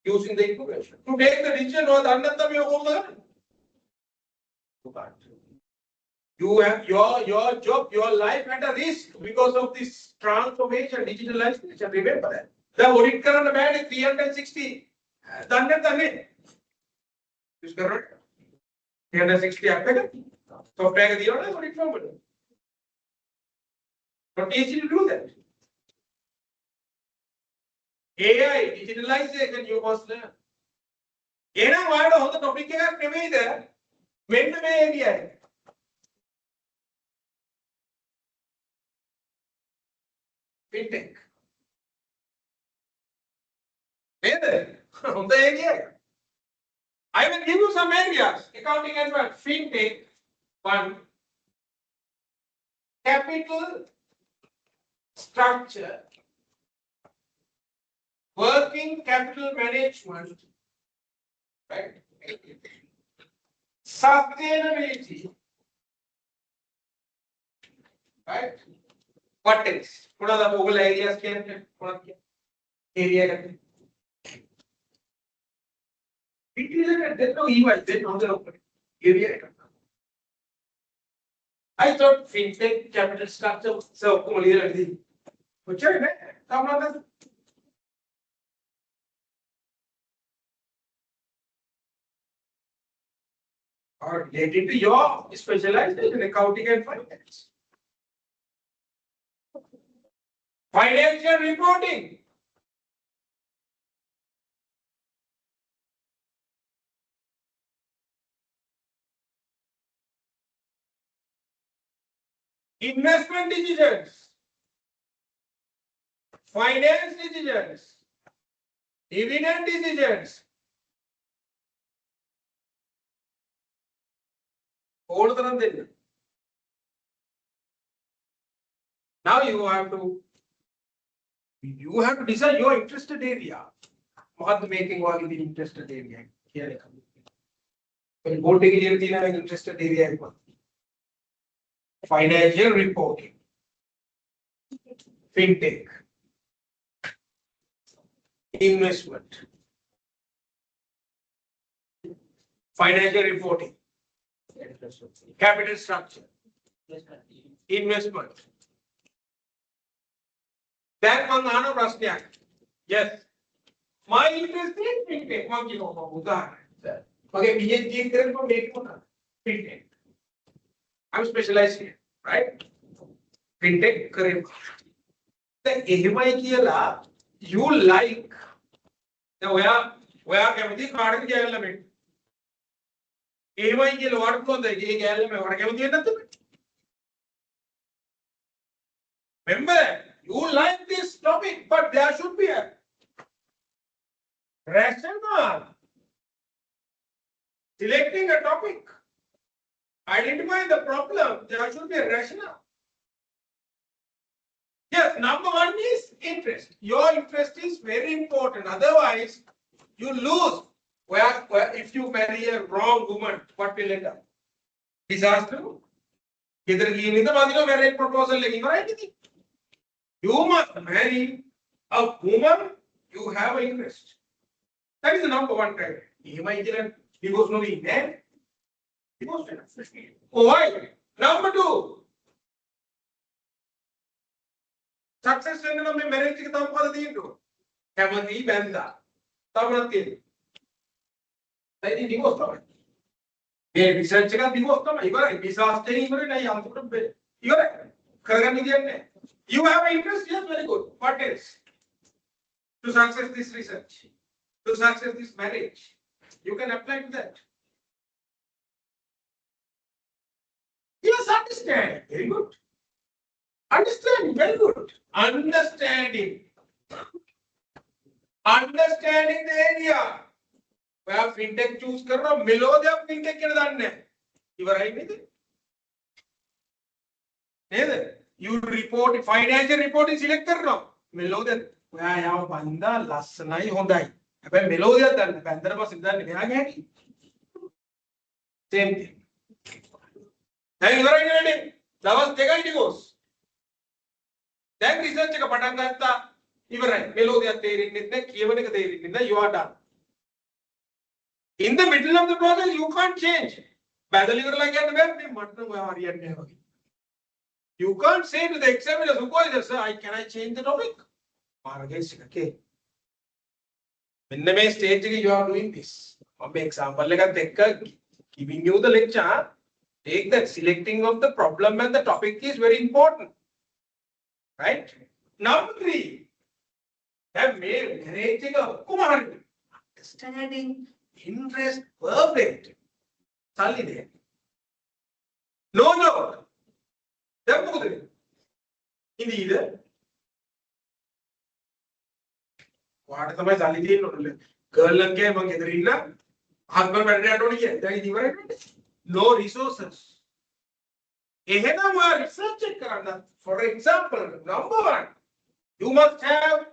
using the information to take the decision or the you have your job, your life at a risk because of this transformation, digitalization. Remember that. The audit current band is 360. Done. Use current 360 after software the audit forward. Not easy to do that. AI, digitalization, you must learn. Why do the topic there? When the area. Fintech. I will give you some areas. Accounting and what? Fintech. One. Capital structure. Working capital management. Right? Sustainability. Right? What else? What are the Google areas? Area. There's no EY, there's no area. I thought fintech, capital structure, so everything. Or related to your specialization in accounting and finance. Financial reporting. Investment decisions. Finance decisions. Dividend decisions. All the run. Now you have to decide your interested area. What making all the interested area. Here when voting area interested area. Financial reporting. Fintech. Investment. Financial reporting. Capital structure. Investment. Then one another prashna. Yes. My interest is fintech. One kilo. Okay, PhD is for making fintech. I'm specialized here, right? Fintech career. The AMI you like the where can we card the element? AMI ki what ko the element or can we nothing? Remember, you like this topic, but there should be a rationale. Selecting a topic, identifying the problem, there should be a rationale. Yes, number one is interest. Your interest is very important. Otherwise, you lose. Where if you marry a wrong woman, what will end up? Disaster. Either in the marriage proposal, right? You must marry a woman you have an interest. That is the number one criteria. Divorce no be man. Divorce. Why? Number two. Success in the marriage is the Hamadi Banda. Tamanati. I think divorce. Research divorce. You are disaster. You are you have an interest, yes, very good. What else? To success this research, to success this marriage, you can apply to that. Yes, understand. Very good. Understand. Very good. Understanding. Understanding the area. Where fintech choose karna, below the fintech ke danne. You are right with it. Neither. You report financial reporting select karna. Below that. Where yaw banda lasnai hondai. Abhi below that danne. Bandar pa sidha ne kya gaya. Same thing. Then you are right. That was taken divorce. Then research ka patang karta. You are right. Below that you are done. In the middle of the process, you can't change. You can't say to the examiner, supervisor, sir, can I change the topic? Okay. When the main stage you are doing this. For example, giving you the lecture, take that selecting of the problem and the topic is very important. Right? Number three, understanding interest perfect. No joke. Indeed. What am I telling girl and game on husband no resources. For example, number one, you must have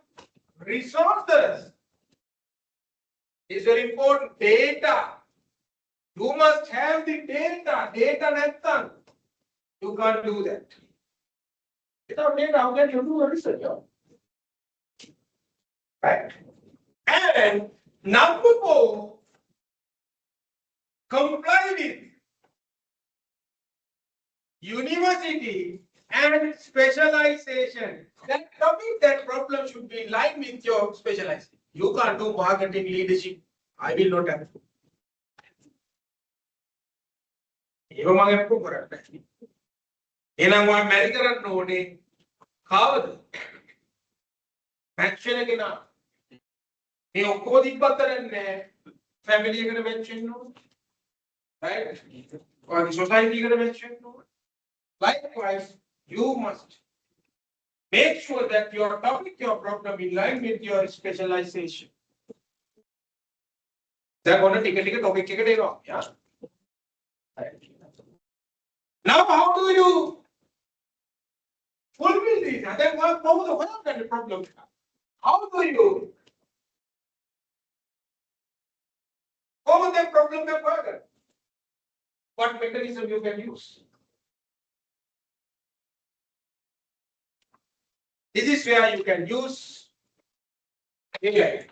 resources. It's very important. Data. You must have the data. Data Nathan. You can't do that. Without data, how can you do a research? Right? And number four, comply with university and specialization. That topic, that problem should be in line with your specialization. You can't do marketing leadership. I will not have. Even my correct. In America, no day. How? Actually, you go the butter and family going to mention no, right? Or the society going to mention no. Likewise, you must make sure that your topic, your problem in line with your specialization. They're going to take a topic, yeah. Now, how do you fulfill this? And then what the problem? How do you solve that problem further? What mechanism you can use? This is where you can use AI.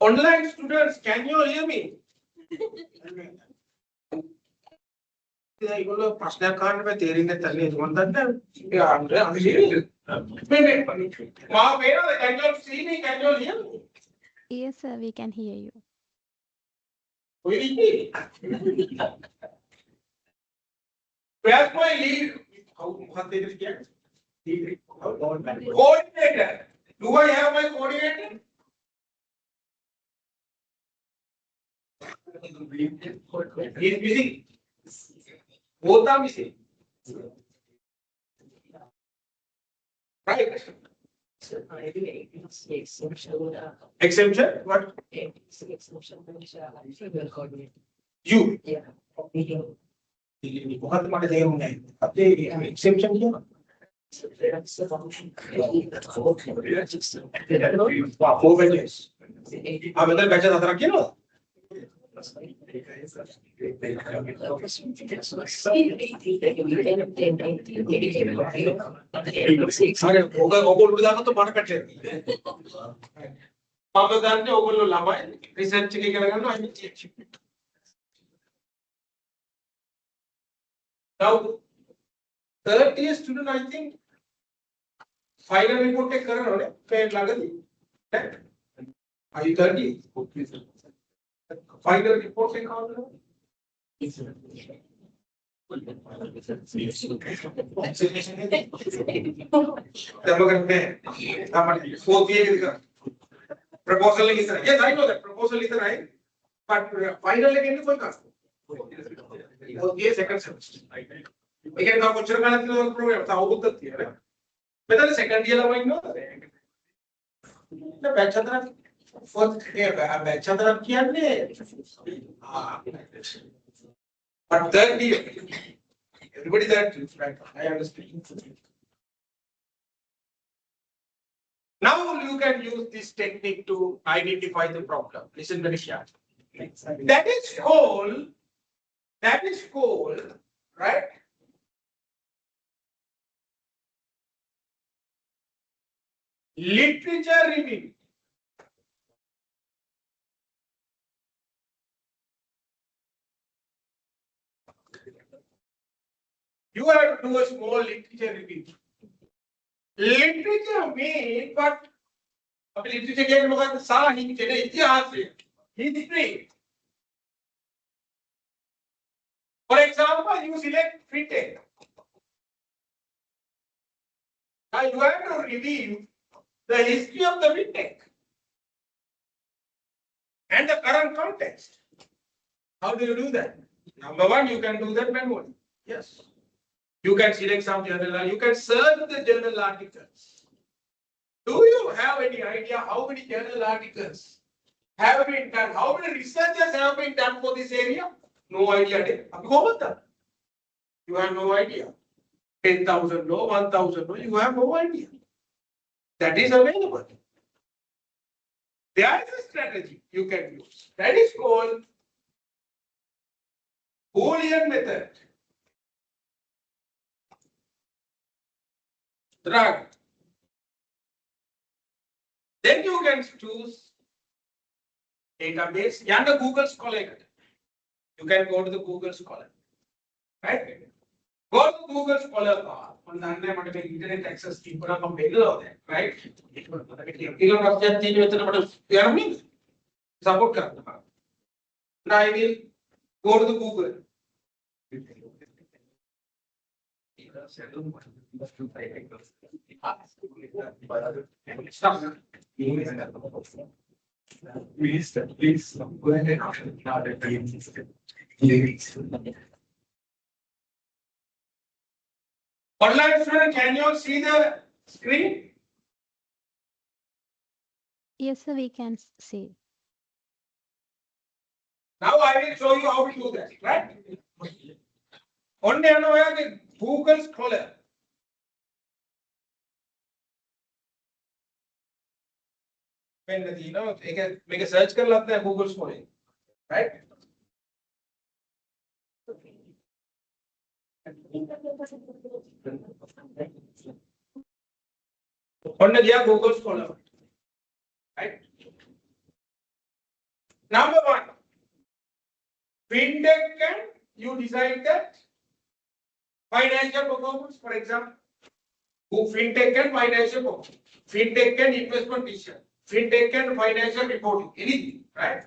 Online students, can you hear me? ඒගොල්ලෝ ප්‍රශ්නයක් අහන්න බෑ තේරෙන්නේ නැත්නම් ඒක මන් දන්නේ නැහැ. මා වේනද can you see me? Can you hear me? Yes, sir, we can hear you. Really? Where's my lead? How much is it? Coordinator. Do I have my coordinator? He's busy. Both are missing. Right. Exemption? What? You. Yeah. මොකක්ද මට තේරුන්නේ නැහැ. අපේ exemption කියනවා. Four batches. මෙතන batch හතරක් කියනවද? ඔගොල්ලෝ දාගත්ත මට පැටේ. මම දන්නේ ඔගොල්ලෝ ළමයි රිසර්ච් එක ඉගෙන ගන්නවා අයිති. Now, third year student, I think, final report take करना है ළඟදී. Are you 30? Final report take කරනවා. Fourth year proposal is right. Yes, I know that proposal is right, but final again is what? Fourth year second semester. Again, now कुछ रखना है तो program था वो कुछ तो है. बेटा second year लगा इन्हों. ना batch था fourth year batch था किया ने. But third year, everybody that right? I understand. Now you can use this technique to identify the problem. Listen very carefully. That is called, right? Literature review. You have to do a small literature review. Literature means what? अब literature के लोग का सारा हिंदी चले इतिहास से history. For example, you select fintech. Now you have to review the history of the fintech and the current context. How do you do that? Number one, you can do that manually. Yes. You can select some journal, you can search the journal articles. Do you have any idea how many journal articles have been done? How many researchers have been done for this area? No idea. You have no idea. 10,000 no, 1,000 no, you have no idea. That is available. There is a strategy you can use. That is called Boolean method. Drag. Then you can choose database. Yeah, the Google Scholar. You can go to the Google Scholar. Right? Go to Google Scholar. On the internet access, people are available. Right? Support. Now I will go to the Google. Please go ahead. Online student, can you see the screen? Yes, sir, we can see. Now I will show you how to do that, right? Only the Google Scholar. When you know, make a search कर लेते हैं Google Scholar, right? Only दिया Google Scholar, right? Number one, fintech can you decide that financial performance, for example, who fintech and financial performance, fintech and investment decision, fintech and financial reporting, anything, right?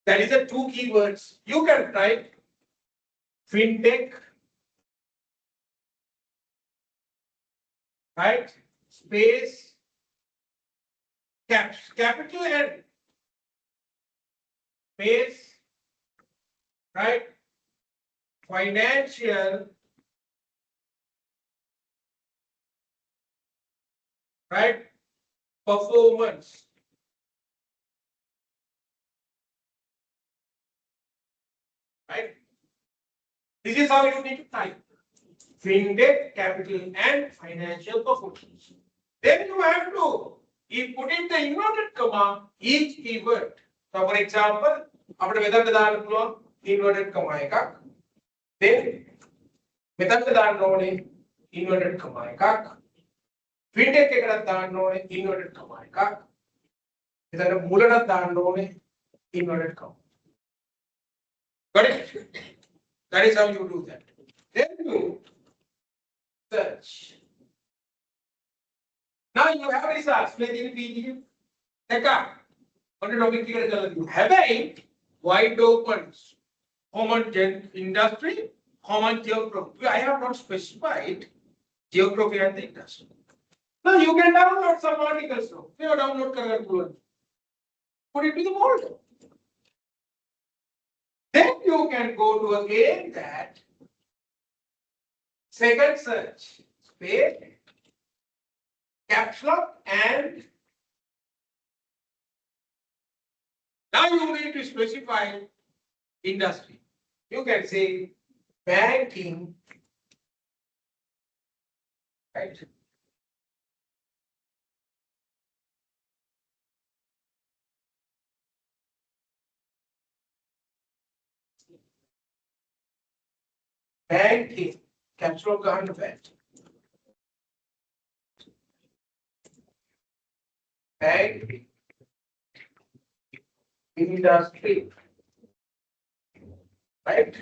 That is the two keywords. You can type fintech, right? Space, capital N, space, right? Financial, right? Performance. Right? This is how you need to type. Fintech, capital, and financial performance. Then you have to put in the inverted comma each keyword. So, for example, after method the inverted comma then method the inverted comma fintech inverted comma then moola inverted comma. Got it? That is how you do that. Then you search. Now you have results. Have wide open common industry, common geography. I have not specified geography and the industry. Now you can download some articles. You download current. Put it to the mold. Then you can go to again that second search space, caps lock, and now you need to specify industry. You can say banking, right? Banking, caps lock and bank. Banking, industry, right?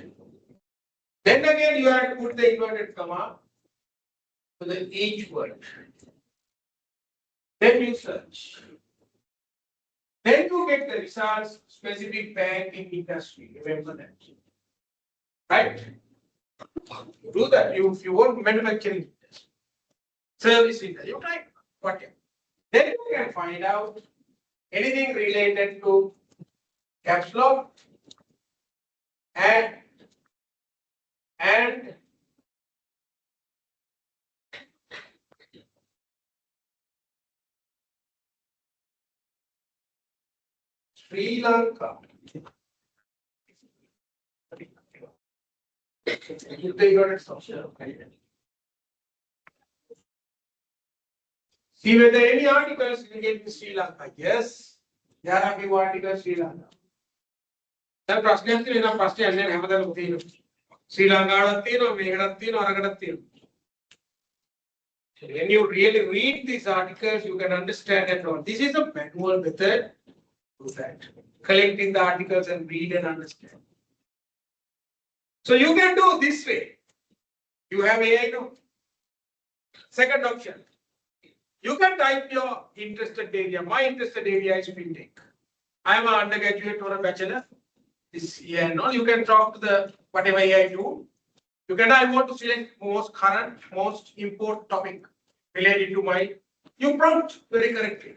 Then again you have to put the inverted comma to the each word. Then you search. Then you get the results specific banking industry. Remember that. Right? Do that. If you want manufacturing industry, service industry, you type whatever. Then you can find out anything related to caps lock and Sri Lanka. See whether any articles related to Sri Lanka. Yes, there are few articles Sri Lanka. The ප්‍රශ්නයක් තියෙනවා ප්‍රශ්නයක් නෑ හැමදාම තියෙනවා. ශ්‍රී ලංකාවට තියෙනවා මේකටත් තියෙනවා අරකටත් තියෙනවා. When you really read these articles, you can understand and all. This is a manual method to that. Collecting the articles and read and understand. So you can do this way. You have AI now. Second option. You can type your interested area. My interested area is fintech. I am an undergraduate or a bachelor. This year, no, you can talk to the whatever AI do. You can I want to select most current, most important topic related to my. You prompt very correctly.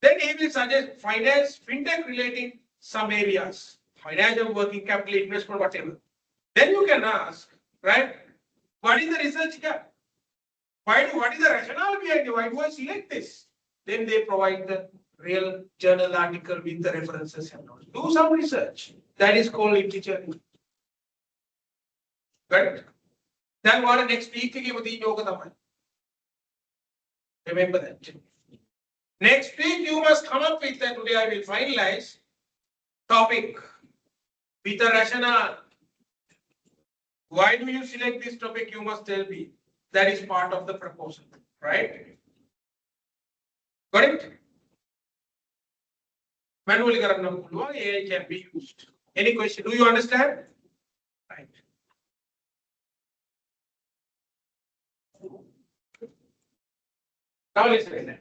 Then he will suggest finance, fintech relating some areas, financial working capital investment, whatever. Then you can ask, right? What is the research gap? What is the rationale behind it? Why do I select this? Then they provide the real journal article with the references and all. Do some research. That is called literature. Correct? Then what next week remember that. Next week you must come up with that. Today I will finalize topic with a rationale. Why do you select this topic? You must tell me. That is part of the proposal, right? Got it? Manually AI can be used. Any question? Do you understand? Right. Now listen.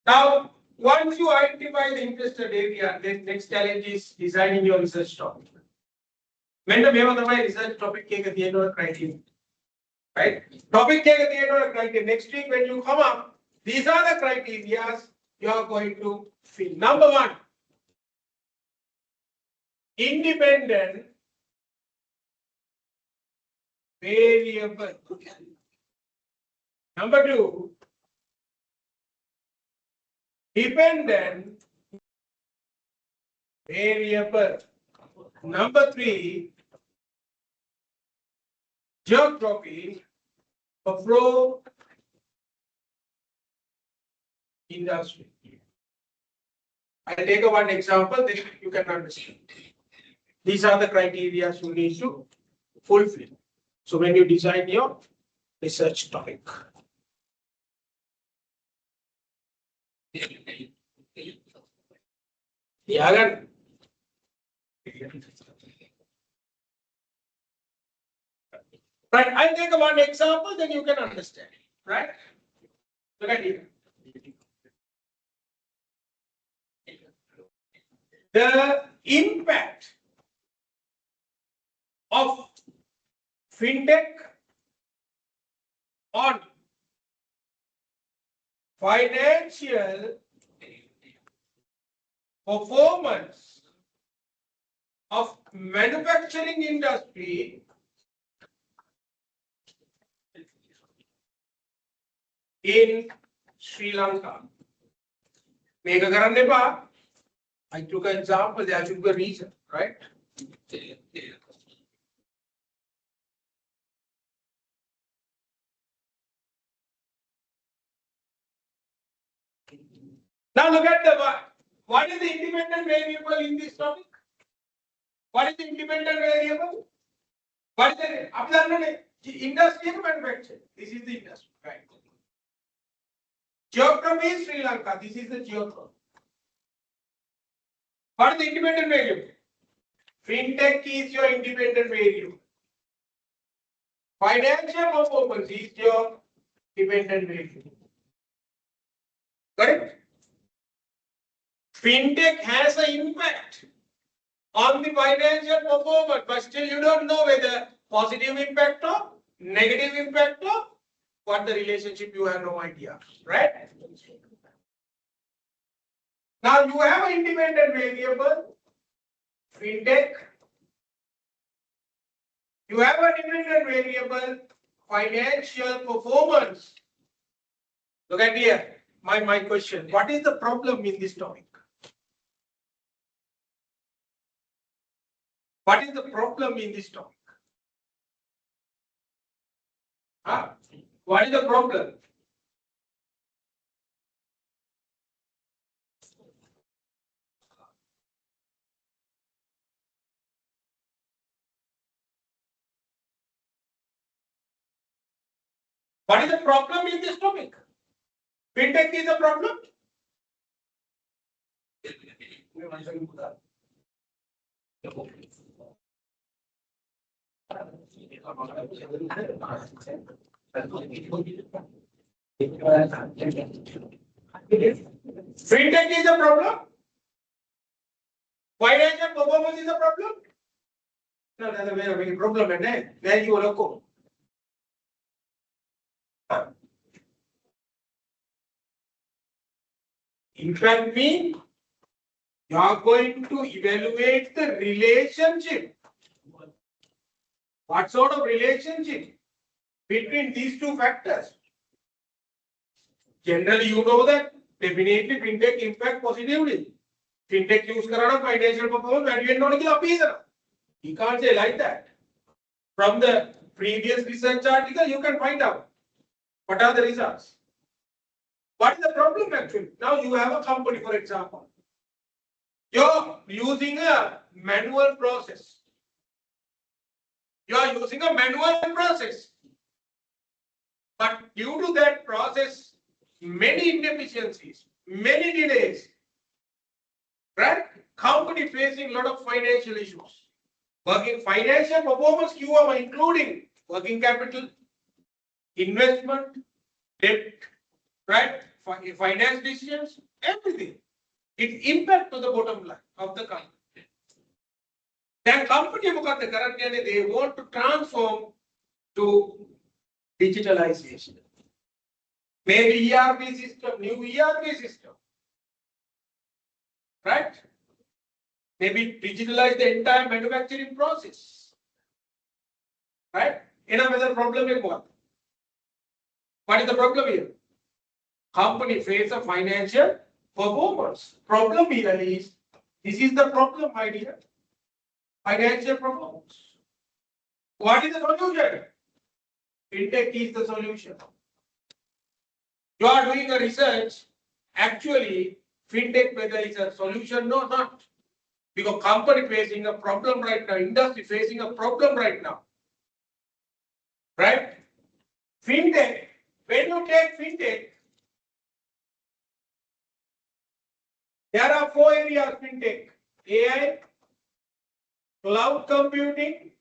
Now, once you identify the interested area, then next challenge is designing your research topic. When the research topic at the end of the criteria, right? Topic at the end of the criteria. Next week, when you come up, these are the criteria you are going to fill. Number one, independent variable. Number two, dependent variable. Number three, geography of flow industry. I'll take one example, then you can understand. These are the criteria you need to fulfill. So when you design your research topic. Yeah. Right, I'll take one example, then you can understand. Right? Look at here. The impact of fintech on financial performance of manufacturing industry in Sri Lanka. Make a garanti. I took an example, there should be a reason, right? Now look at the what is the independent variable in this topic? What is the independent variable? What is the industry and manufacturing? This is the industry, right? Geography is Sri Lanka. This is the geography. What is the independent variable? Fintech is your independent variable. Financial performance is your dependent variable. Correct? Fintech has an impact on the financial performance, but still you don't know whether positive impact or negative impact or what the relationship, you have no idea, right? Now you have an independent variable, fintech. You have an independent variable, financial performance. Look at here, my question. What is the problem in this topic? What is the problem in this topic? Huh? What is the problem? What is the problem in this topic? Fintech is a problem? Fintech is a problem? Financial performance is a problem? No, that's a very problem, and where you will go. In fact, mean you are going to evaluate the relationship. What sort of relationship between these two factors? Generally, you know that definitely fintech impact positively. Fintech use karana financial performance value not appear. You can't say like that. From the previous research article, you can find out what are the results. What is the problem actually? Now you have a company, for example. You're using a manual process. You are using a manual process. But due to that process, many inefficiencies, many delays, right? Company facing a lot of financial issues. Working financial performance, you are including working capital, investment, debt, right? Finance decisions, everything. It impact to the bottom line of the company. Then company currently they want to transform to digitalization. Maybe ERP system, new ERP system. Right? Maybe digitalize the entire manufacturing process. Right? Another problem is what? What is the problem here? Company face a financial performance. Problem here is, this is the problem, my dear. Financial performance. What is the solution? Fintech is the solution. You are doing a research. Actually, fintech whether it's a solution, no, not. Because company facing a problem right now, industry facing a problem right now. Right? Fintech, when you take fintech, there are 4 areas fintech: AI, cloud computing,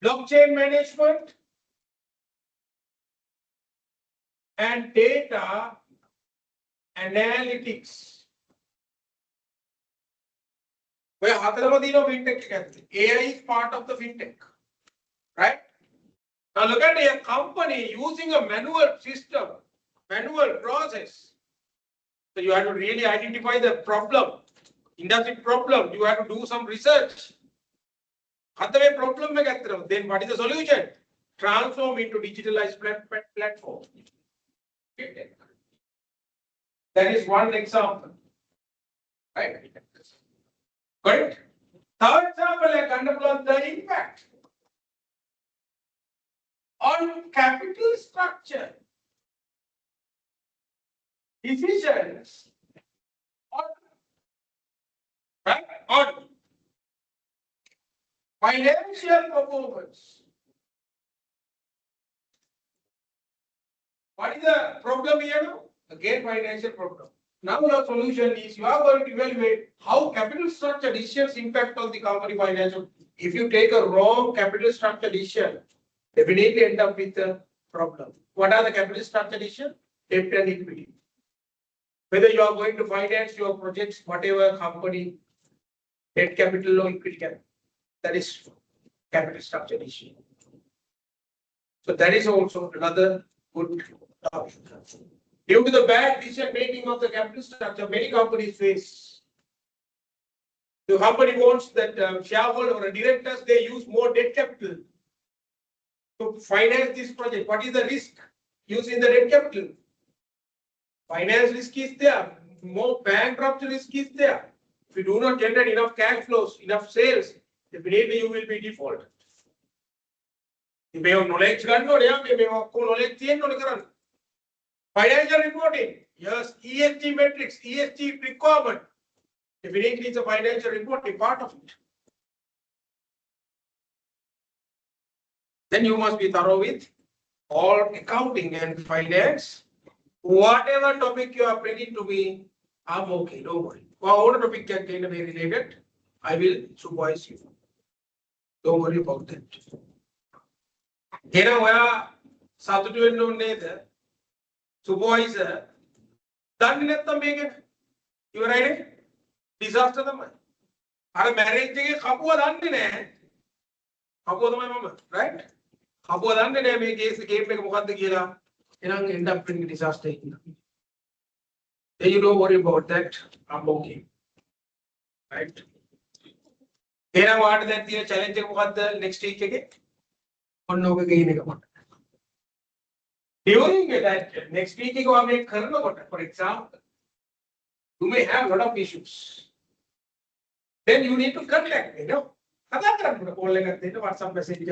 blockchain management, and data analytics. Where fintech, AI is part of the fintech, right? Now look at a company using a manual system, manual process. So you have to really identify the problem, industry problem. You have to do some research. Problem, then what is the solution? Transform into digitalized platform. That is one example. Right? Correct? Third example, the impact on capital structure, decisions, on financial performance. What is the problem here now? Again, financial problem. Now your solution is you are going to evaluate how capital structure decisions impact on the company financial. If you take a wrong capital structure decision, definitely end up with a problem. What are the capital structure decisions? Debt and equity. Whether you are going to finance your projects, whatever company, debt capital or equity capital, that is capital structure decision. So that is also another good topic. Due to the bad decision making of the capital structure, many companies face. The company wants that shareholder or directors, they use more debt capital to finance this project. What is the risk using the debt capital? Finance risk is there, more bankruptcy risk is there. If you do not generate enough cash flows, enough sales, definitely you will be defaulted. මේ knowledge ගන්න ඕනේ යා මේ ඔක්කොම knowledge තියෙන්න ඕනේ කරන්න. Financial reporting. Yes, ESG metrics, ESG requirement. Definitely it's a financial reporting part of it. Then you must be thorough with all accounting and finance. Whatever topic you are bringing to me, I'm okay, don't worry. Whatever topic can be related, I will supervise you. Don't worry about that. Here, සතුටු වෙන්න ඕනේ නේද? Supervisor දන්නේ නැත්තම් මේක ඉවරයිනේ. disaster තමයි. අර marriage එකේ කපුව දන්නේ නැහැ. කපුව තමයි මම, right? කපුව දන්නේ නැහැ මේ game එක මොකද්ද කියලා. එහෙනම් end up in disaster එක. Then you don't worry about that. I'm okay. Right? එහෙනම් වාට දැන් තියෙන challenge එක මොකද්ද next week එකේ? ඔන්න ඔක ගේන එක මට. During that next week, for example, you may have a lot of issues. Then you need to contact me, no? WhatsApp message.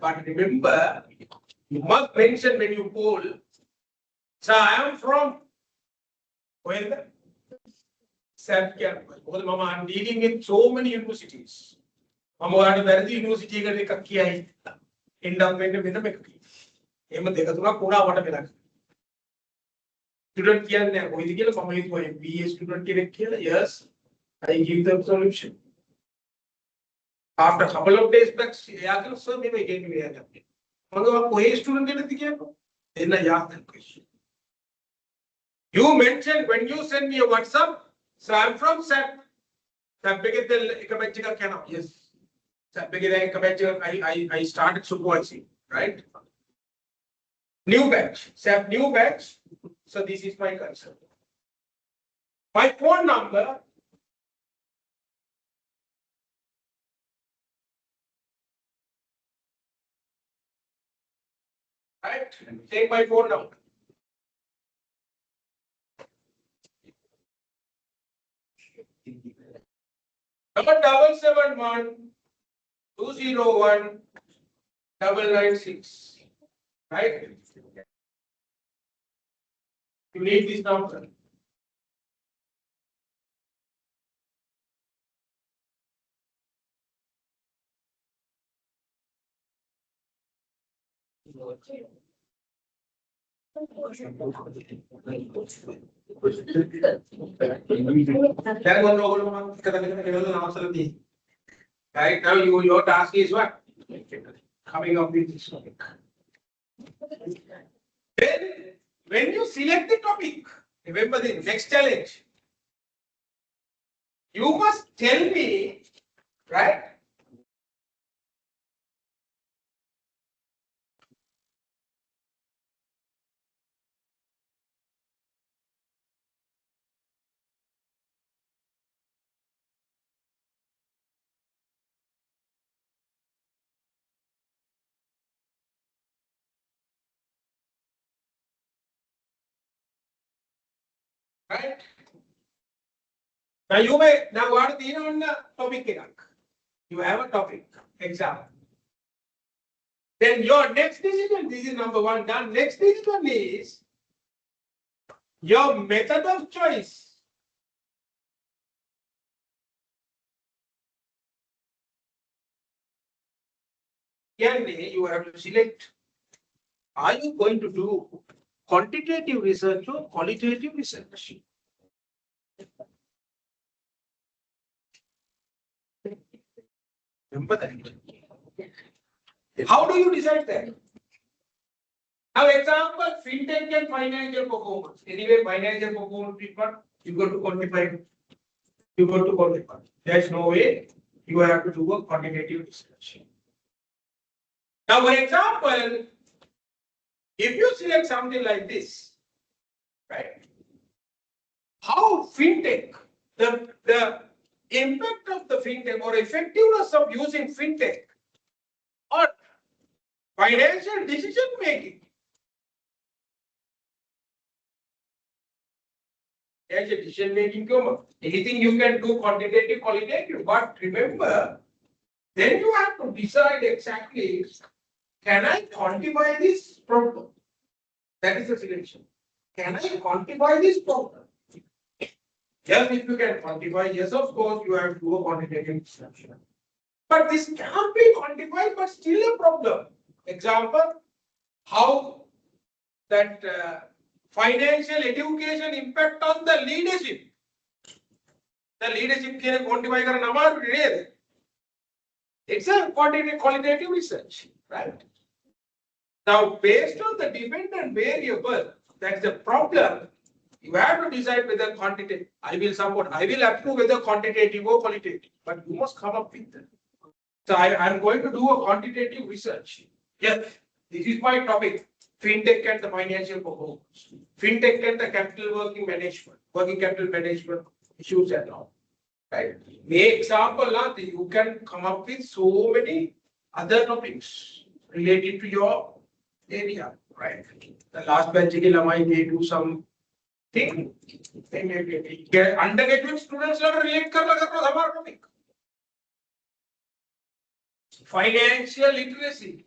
But remember, you must mention when you call. So I am from where? South Carolina. I'm dealing with so many universities. I'm going to university. End up with the එහෙම දෙක තුනක් වුණා වට වෙනක්. Student කියන්නේ කොයිද කියලා මම හිතුවා MBA student කෙනෙක් කියලා. Yes, I give them solution. After a couple of days back, එයා කියලා sir මේ වෙන්නේ මෙයාට. මම කොහේ student කෙනෙක්ද කියනවා. එන්න යා that question. You mentioned when you send me a WhatsApp, so I'm from SAP. SAP එකේ එක batch එකක් යනවා. Yes. SAP එකේ දැන් එක batch එකක් I started supervising, right? New batch, SAP new batch. So this is my concern. My phone number. Right, take my phone number. Number 771-201-996. Right? You need this number. Right now, your task is what? Coming up with this topic. Then, when you select the topic, remember the next challenge. You must tell me, right? Right? Now you may now what is on the topic? You have a topic, example. Then your next decision, this is number one done. Next decision is your method of choice. You have to select. Are you going to do quantitative research or qualitative research? Remember that. How do you decide that? Now, example, fintech and financial performance. Anyway, financial performance people, you go to quantify. You go to quantify. There's no way you have to do a quantitative research. Now, for example, if you select something like this, right? How fintech, the impact of the fintech or effectiveness of using fintech or financial decision making. As a decision making, anything you can do quantitative, qualitative, but remember, then you have to decide exactly can I quantify this problem? That is the selection. Can I quantify this problem? Yes, if you can quantify, yes, of course, you have to do a quantitative research. But this cannot be quantified, but still a problem. Example, how that financial education impact on the leadership. The leadership can quantify කරන්න අමාරුයි නේද? It's a qualitative research, right? Now, based on the dependent variable, that's the problem. You have to decide whether quantitative. I will approve whether quantitative or qualitative, but you must come up with that. So I am going to do a quantitative research. Yes, this is my topic. Fintech and the financial performance. Fintech and the working capital management issues and all. Right? May example, you can come up with so many other topics related to your area, right? The last batch they do some thing. Undergraduate students relate topic. Financial literacy.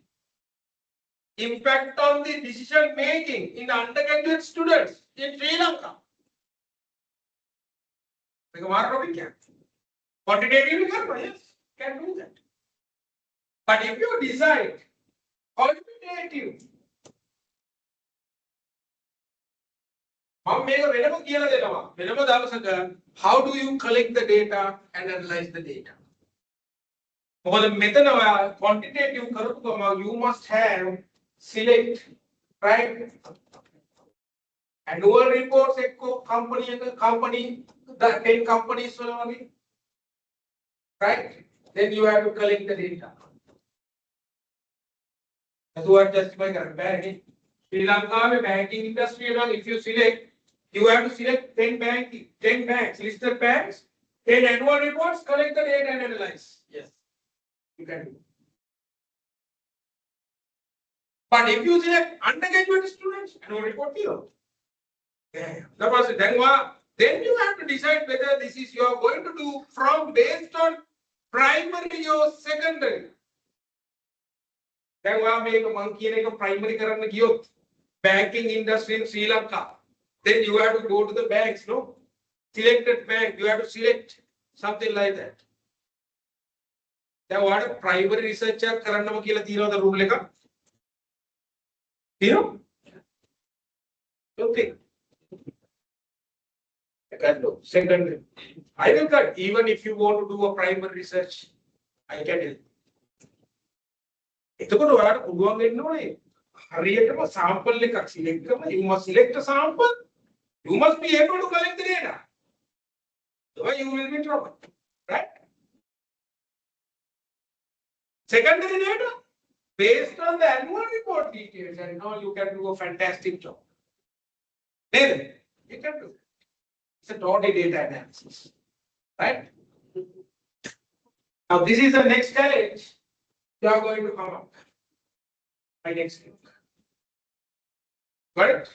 Impact on the decision making in undergraduate students in Sri Lanka. Quantitative, yes, can do that. But if you decide qualitative, how do you collect the data and analyze the data? For the method of quantitative, you must have select, right? Annual reports, company, the 10 companies, right? Then you have to collect the data. That's what justify banking. Sri Lanka banking industry, if you select, you have to select 10 banks, listed banks, 10 annual reports, collect the data and analyze. Yes, you can do. But if you select undergraduate students, annual report zero. Yeah, that was it. Then you have to decide whether this is you are going to do from based on primary or secondary. Then we make a monkey and a primary banking industry in Sri Lanka. Then you have to go to the banks, no? Selected bank, you have to select something like that. Then what a primary researcher කරන්නම කියලා තියෙනවද rule එක? තියෙනවද? Okay. I can do secondary. I will cut even if you want to do a primary research. I can help. එතකොට ඔයාලට පුළුවන් වෙන්න ඕනේ හරියටම sample එකක් select කරලා you must select a sample. You must be able to collect the data. So you will be in trouble, right? Secondary data based on the annual report details and now you can do a fantastic job. Then you can do it. It's a total data analysis, right? Now this is the next challenge you are going to come up. My next week. Got it?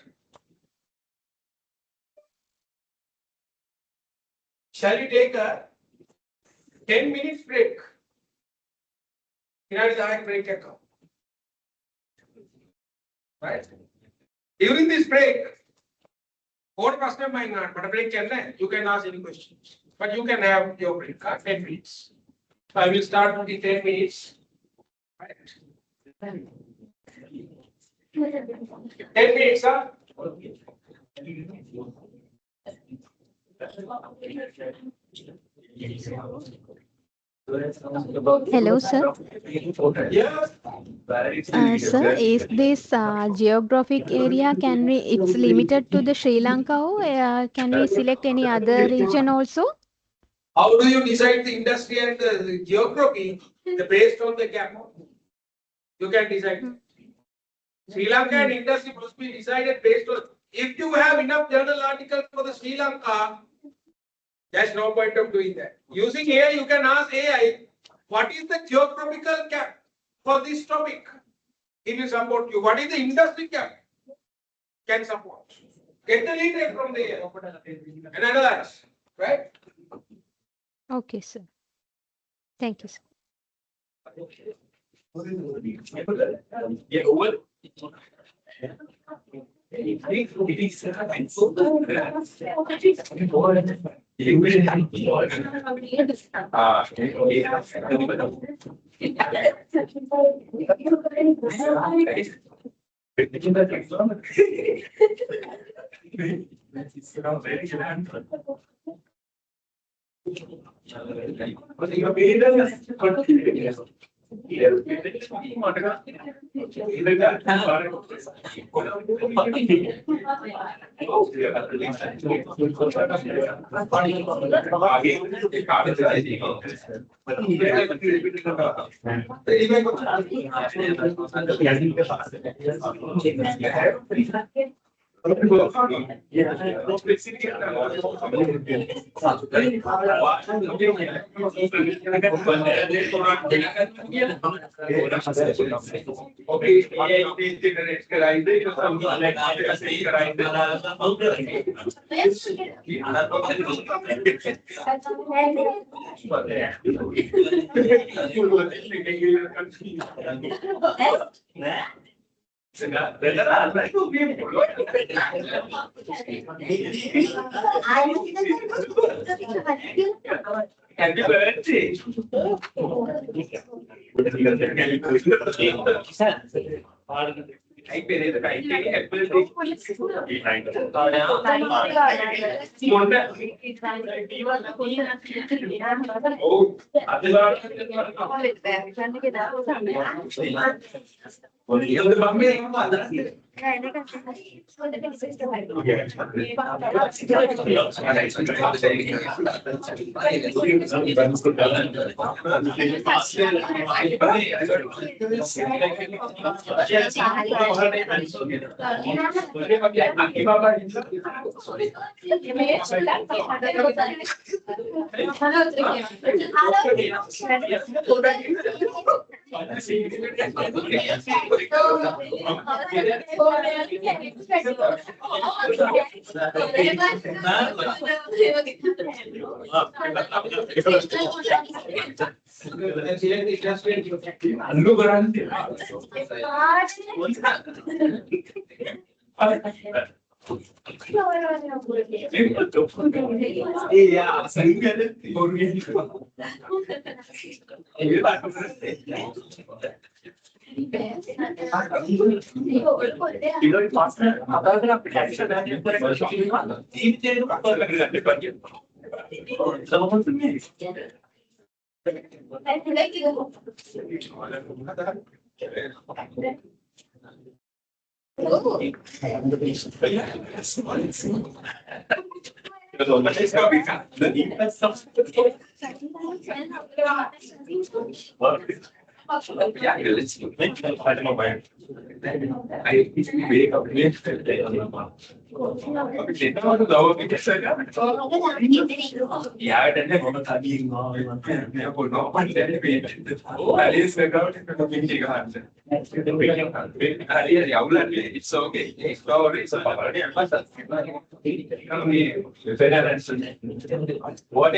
Shall we take a 10 minutes break? Here is our break account. Right? During this break, or customer might not, but a break can you can ask any questions. But you can have your break, 10 minutes. So I will start with the 10 minutes. Right. 10 minutes, sir. Hello, sir. Yes. Sir, is this geographic area it's limited to the Sri Lanka or can we select any other region also? How do you decide the industry and the geography based on the gap? You can decide. Sri Lanka industry must be decided based on if you have enough journal articles for the Sri Lanka, there's no point of doing that. Using AI, you can ask AI, what is the geographical gap for this topic? It will support you. What is the industry gap? Can support. Get the lead from there and analyze, right? Okay, sir. Thank you, sir. It's okay. What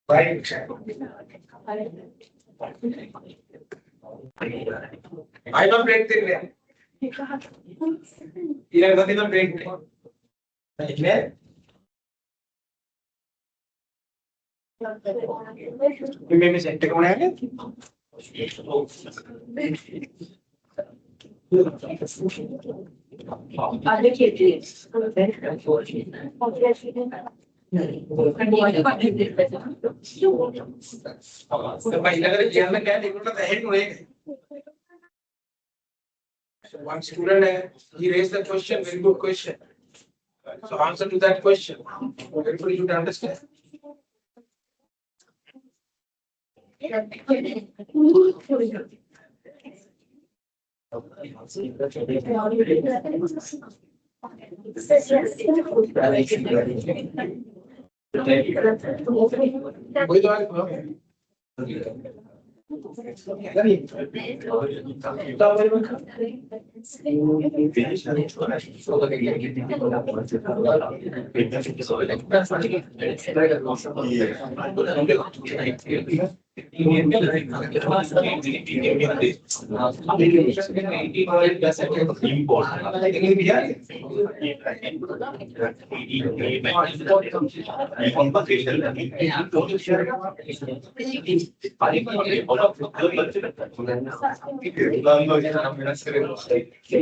Right. I don't break the way. Yeah, nothing to break. Right. You may be saying, take one hand. One student, he raised the question, very good question. So answer to that question. Everybody should understand.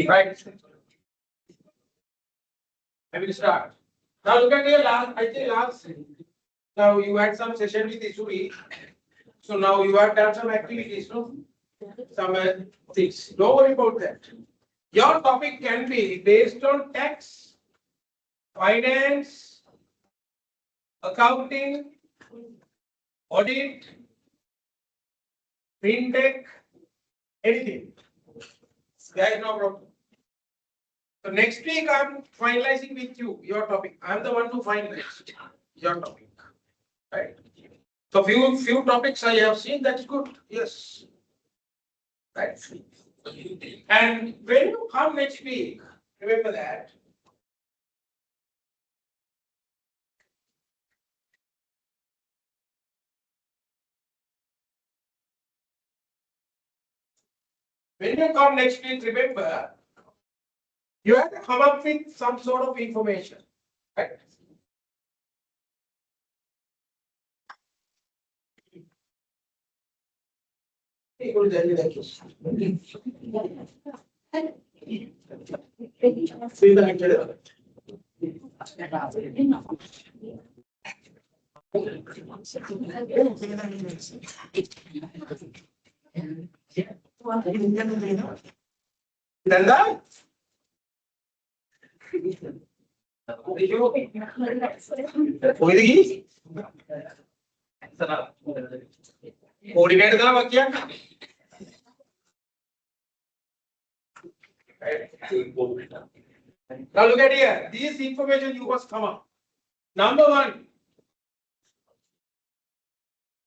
Right. I will start. Now look at your last, I think last. Now you had some session with Isuri. So now you have done some activities, no? Some things. Don't worry about that. Your topic can be based on tax, finance, accounting, audit, fintech, anything. There is no problem. So next week I'm finalizing with you your topic. I'm the one to finalize your topic. Right? So few topics I have seen, that's good. Yes. Right. And when you come next week, remember that. When you come next week, remember, you have to come up with some sort of information. Right? Nanda? Coordinate का वाक्य Now look at here. This information you must come up. Number one,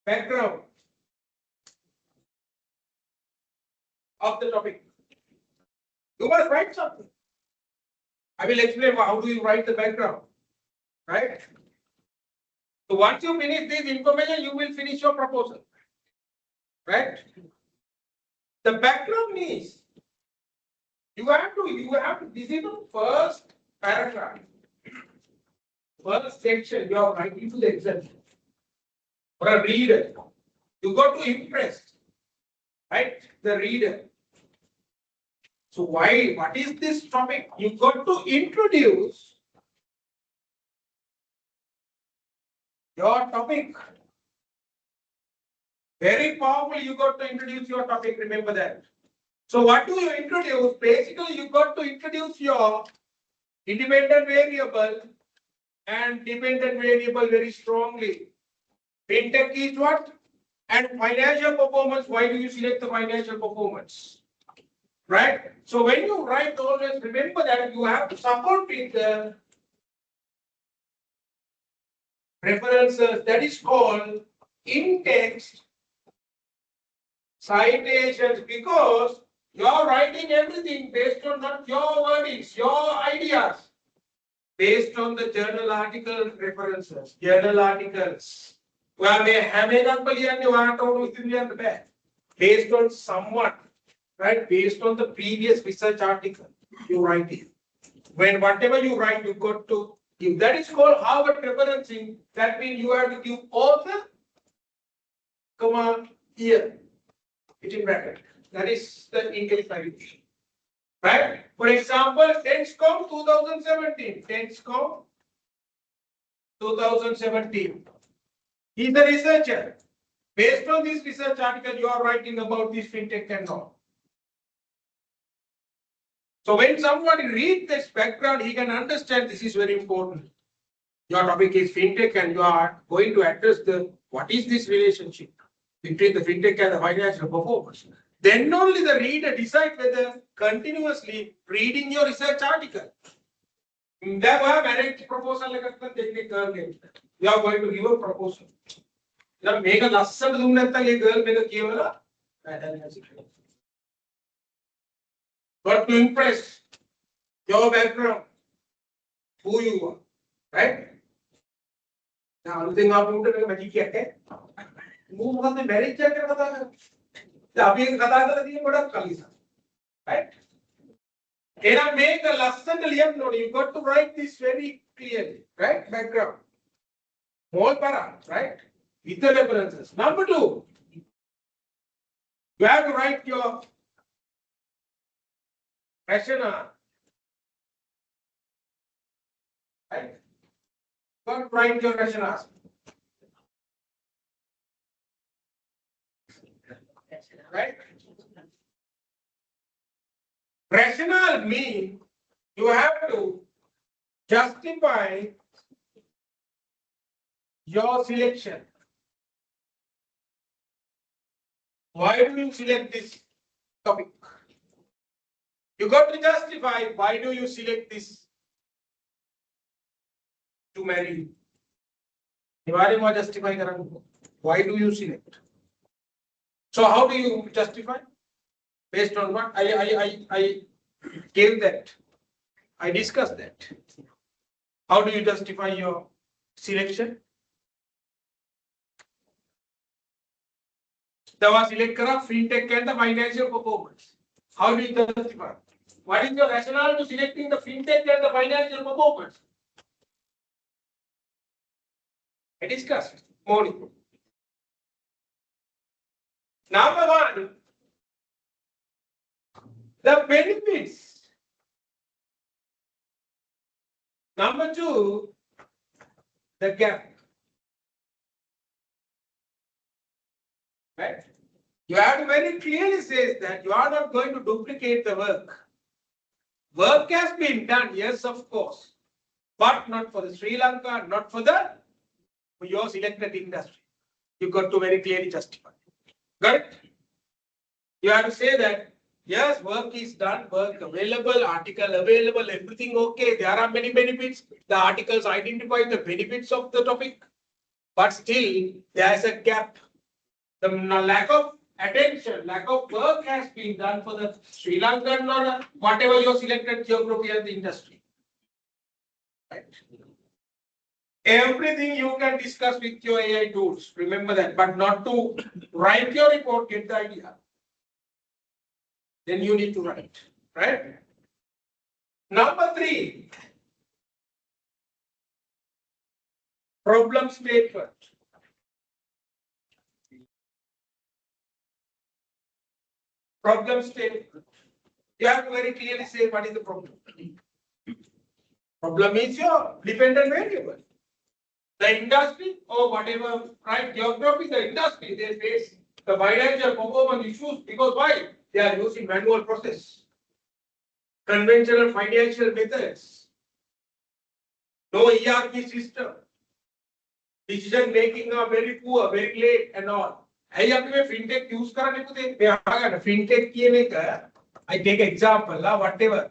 background of the topic. You must write something. I will explain how do you write the background. Right? So once you finish this information, you will finish your proposal. Right? The background is you have to, this is the first paragraph. First section, you are writing to the examiner. For a reader. You got to impress, right? The reader. So why, what is this topic? You got to introduce your topic. Very powerful, you got to introduce your topic, remember that. So what do you introduce? Basically, you got to introduce your independent variable and dependent variable very strongly. Fintech is what? And financial performance, why do you select the financial performance? Right? So when you write, always remember that you have to support with the references, that is called in-text citations, because You are writing everything based on not your wordings, your ideas, based on the journal article references, journal articles. Well, may have based on someone, right? Based on the previous research article, you write it. When whatever you write, you got to give. That is called Harvard referencing. That means you have to give author, comma, year, between bracket. That is the English language. Right? For example, TENSCOM 2017. TENSCOM 2017. He's a researcher. Based on this research article, you are writing about this fintech and all. So when somebody reads this background, he can understand this is very important. Your topic is fintech and you are going to address the what is this relationship between the fintech and the financial performance. Then only the reader decide whether continuously reading your research article. There were marriage proposal you are going to give a proposal. You make a lesson girl make a but to impress your background, who you are, right? Now, you think about it, magic है move on the marriage जाके बता है अभी एक कथा कर दी बड़ा खाली सा right and make a lesson note you got to write this very clearly right background more para right with the references. Number 2, you have to write your rationale right. But write your rationale. Right? Rationale means you have to justify your selection. Why do you select this topic? You got to justify why do you select this to marry. Justify why do you select? So how do you justify? Based on what? I gave that. I discussed that. How do you justify your selection? The select fintech and the financial performance. How do you justify? What is your rationale to selecting the fintech and the financial performance? I discussed morning. Number 1, the benefits. Number 2, the gap. Right? You have to very clearly say that you are not going to duplicate the work. Work has been done, yes, of course, but not for the Sri Lanka, not for your selected industry. You got to very clearly justify. Got it? You have to say that yes, work is done, work available, article available, everything okay. There are many benefits. The articles identify the benefits of the topic, but still there is a gap. The lack of attention, lack of work has been done for the Sri Lankan or whatever your selected geography and the industry. Right? Everything you can discuss with your AI tools. Remember that, but not to write your report, get the idea. Then you need to write, right? Number 3, problem statement. Problem statement. You have to very clearly say what is the problem. Problem is your dependent variable. The industry or whatever, right? Geography, the industry, they face the financial performance issues because why? They are using manual process, conventional financial methods, no ERP system, decision making are very poor, very late and all. I have to fintech use fintech I take example, whatever.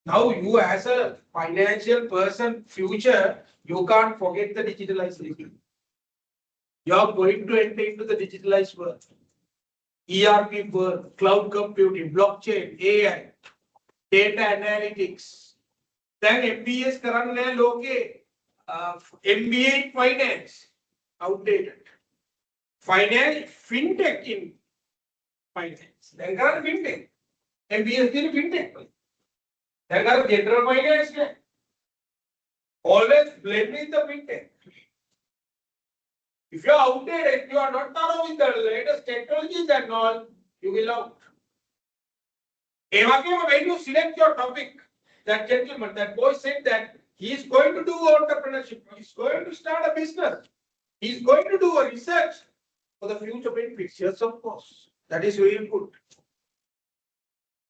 Now you as a financial person, future, you can't forget the digitalization. You are going to enter into the digitalized world. ERP work, cloud computing, blockchain, AI, data analytics. Then MBAs කරන්නේ ලෝකේ MBA in finance, outdated. Finance, fintech in finance. Then කරන්නේ fintech. MBA තියෙන fintech. Then කරන්නේ general finance නේ. Always blending the fintech. If you are outdated, you are not thorough with the latest technologies and all, you will out. When you select your topic, that gentleman, that boy said that he is going to do entrepreneurship, he is going to start a business, he is going to do a research for the future benefits. Yes, of course. That is very good.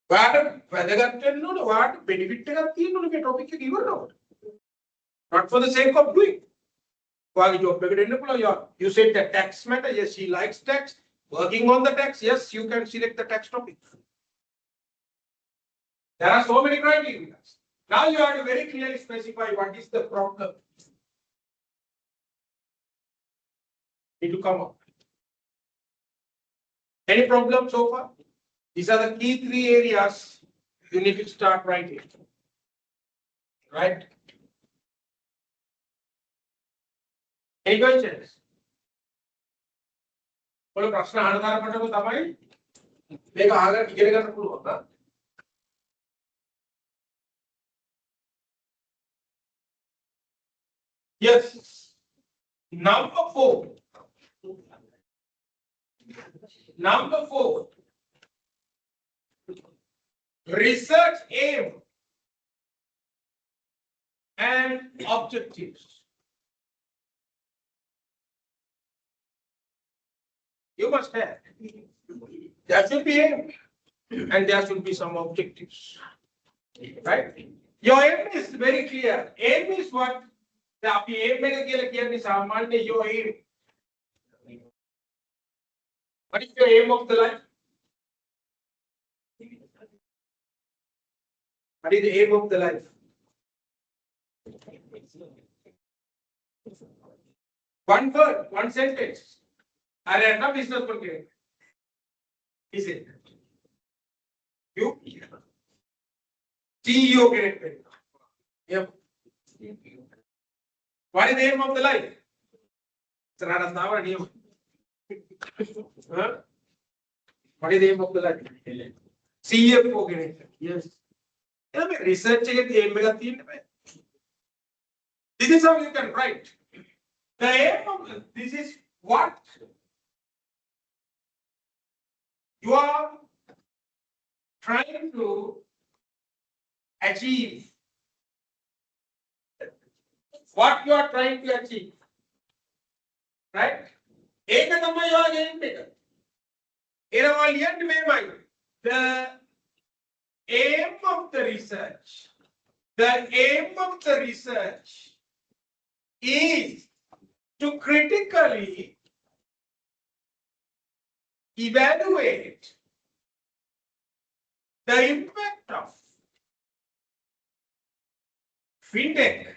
What benefit topic not for the sake of doing. You said that tax matter, yes, he likes tax. Working on the tax, yes, you can select the tax topic. There are so many criteria. Now you have to very clearly specify what is the problem. Need to come up. Any problem so far? These are the key three areas you need to start writing. Right? Any questions? बोलो प्रश्न आधार पर तो तमाई देखा आगे किधर का तो होता Yes. Number 4. Number 4. Research aim and objectives. You must have. There should be aim and there should be some objectives. Right? Your aim is very clear. Aim is what? The aim is your aim. What is your aim of the life? What is the aim of the life? One word, one sentence. I am not business for is it? You? CEO connected. Yep. What is the aim of the life? Huh? What is the aim of the life? CFO connected. Yes. Research aim. This is how you can write. The aim of this is what you are trying to achieve. What you are trying to achieve. Right? The aim of the research. The aim of the research is to critically evaluate the impact of fintech,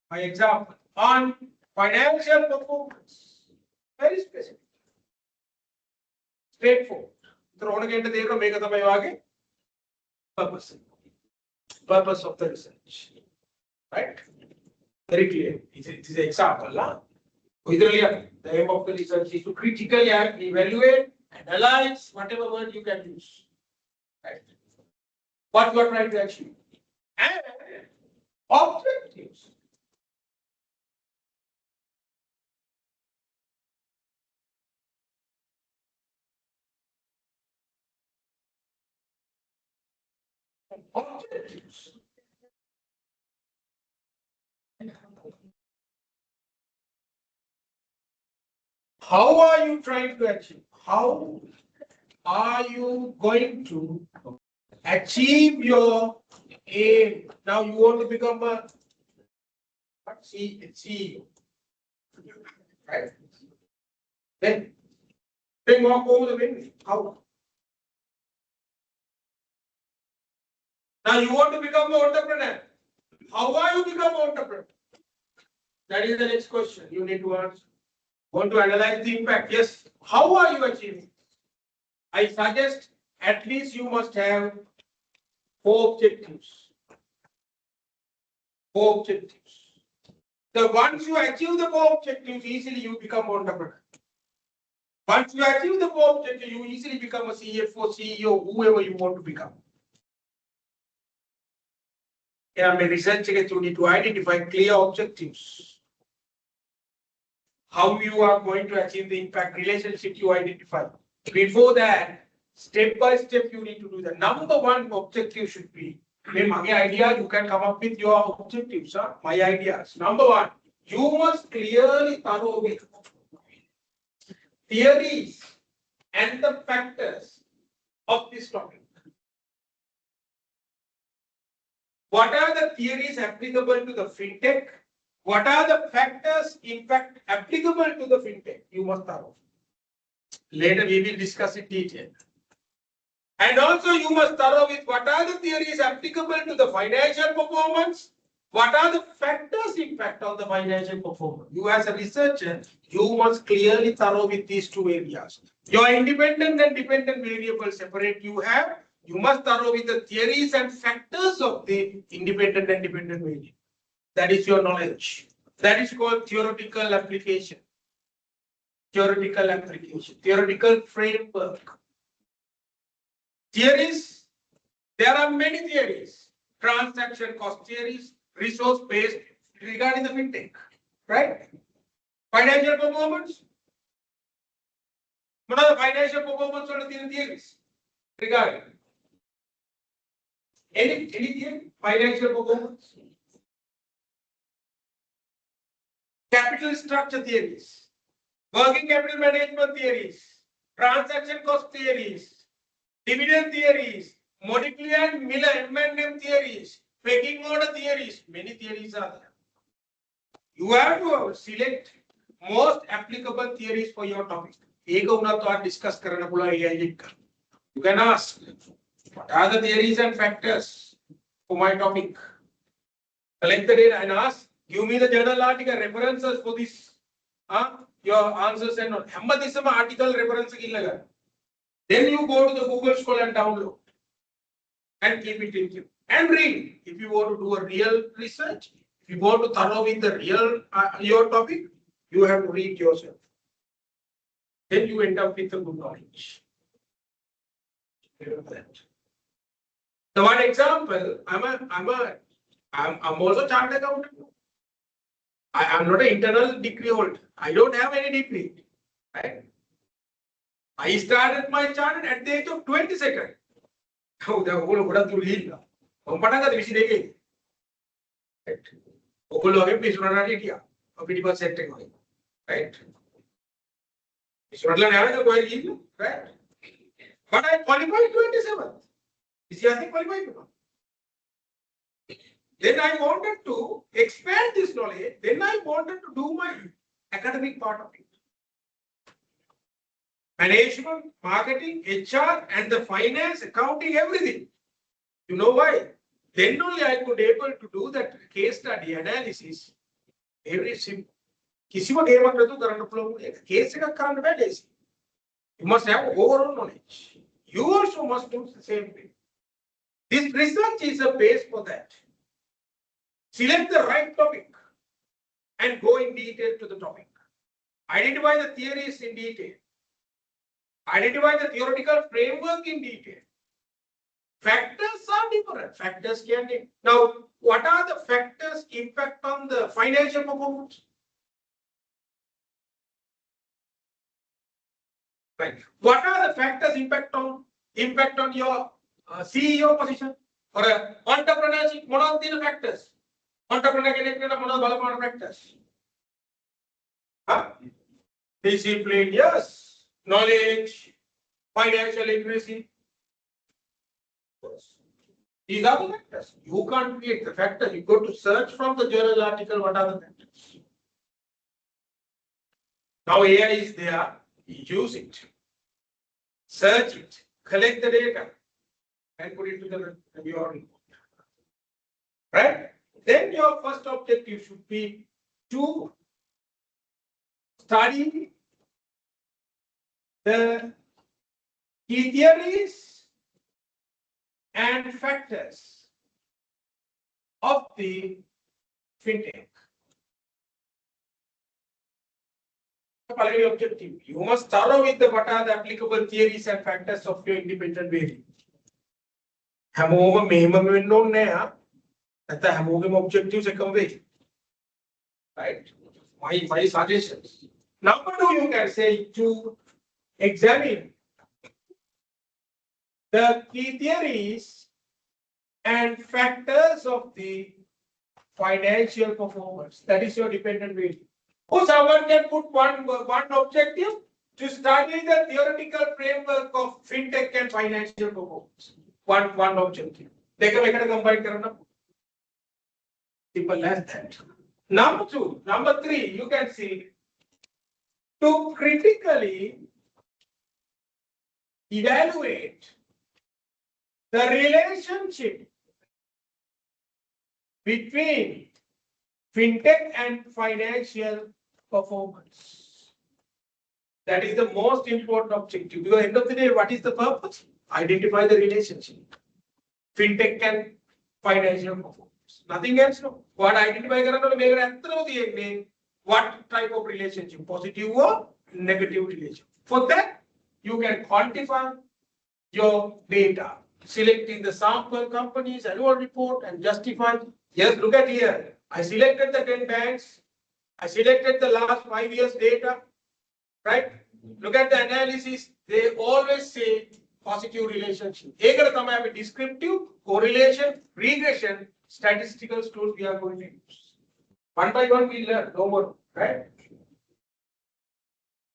by example, on financial performance. Very specific. Straightforward. Purpose. Purpose of the research. Right? Very clear. It is an example. The aim of the research is to critically evaluate, analyze, whatever word you can use. Right? What you are trying to achieve. And objectives. Objectives. How are you trying to achieve? How are you going to achieve your aim? Now you want to become a CEO. Right? Then walk over the wind. How? Now you want to become an entrepreneur. How are you become an entrepreneur? That is the next question you need to answer. Want to analyze the impact? Yes. How are you achieving? I suggest at least you must have 4 objectives. 4 objectives. So once you achieve the 4 objectives, easily you become entrepreneur. Once you achieve the 4 objectives, you easily become a CFO, CEO, whoever you want to become. In research, you need to identify clear objectives. How you are going to achieve the impact relationship you identify. Before that, step by step, you need to do that. Number one objective should be, my idea, you can come up with your objectives, huh? My ideas. Number one, you must clearly thorough with theories and the factors of this topic. What are the theories applicable to the fintech? What are the factors, in fact, applicable to the fintech? You must thorough. Later we will discuss in detail. And also you must thorough with what are the theories applicable to the financial performance? What are the factors impact on the financial performance? You as a researcher, you must clearly thorough with these 2 areas. Your independent and dependent variables separate you have. You must thorough with the theories and factors of the independent and dependent variable. That is your knowledge. That is called theoretical application. Theoretical application. Theoretical framework. Theories. There are many theories. Transaction cost theories, resource-based regarding the fintech. Right? Financial performance. What are the financial performance on the theories? Regarding any theory? Financial performance. Capital structure theories, working capital management theories, transaction cost theories, dividend theories, Modiglian and Miller M&M theories, pecking order theories. Many theories are there. You have to select most applicable theories for your topic. Discuss you can ask, what are the theories and factors for my topic? Collect the data and ask, give me the journal article references for this. Your answers and not. Article reference. Then you go to the Google Scholar and download and keep it in you. And read. If you want to do a real research, if you want to thorough with the real your topic, you have to read yourself. Then you end up with a good knowledge. Remember that. So one example, I'm also chartered accountant. I'm not an internal degree holder. I don't have any degree. Right? I started my chartered at the age of 22nd. Oh, the whole of the lead. Right? Right? But I qualified 27th. Is he qualified? Then I wanted to expand this knowledge. Then I wanted to do my academic part of it. Management, marketing, HR, and the finance, accounting, everything. You know why? Then only I could able to do that case study analysis. Very simple. Case you must have overall knowledge. You also must do the same thing. This research is a base for that. Select the right topic and go in detail to the topic. Identify the theories in detail. Identify the theoretical framework in detail. Factors are different. Factors can be. Now, what are the factors impact on the financial performance? Right. What are the factors impact on your CEO position or entrepreneurship? What are the factors? Entrepreneur connected to one of the factors. Discipline, yes. Knowledge, financial literacy. These are the factors. You can't create the factors. You go to search from the journal article. What are the factors? Now AI is there. Use it. Search it. Collect the data and put it to your report. Right? Then your first objective should be to study the key theories and factors of the fintech. Objective. You must thorough with what are the applicable theories and factors of your independent variable. හැමෝම මෙහෙම වෙන්න ඕනේ නෑ. නැත්නම් හැමෝගෙම objectives එකම වෙයි. Right? My suggestions. Number 2, you can say to examine the key theories and factors of the financial performance. That is your dependent variable. Or someone can put one objective to study the theoretical framework of fintech and financial performance. One objective. They can combine karana. Simple as that. Number 2, number 3, you can see to critically evaluate the relationship between fintech and financial performance. That is the most important objective. Because at the end of the day, what is the purpose? Identify the relationship. Fintech and financial performance. Nothing else. No. What identify what type of relationship? Positive or negative relationship. For that, you can quantify your data. Selecting the sample companies, annual report, and justify. Yes, look at here. I selected the 10 banks. I selected the last 5 years data. Right? Look at the analysis. They always say positive relationship. A descriptive, correlation, regression, statistical tools we are going to use. One by one we learn. No more. Right?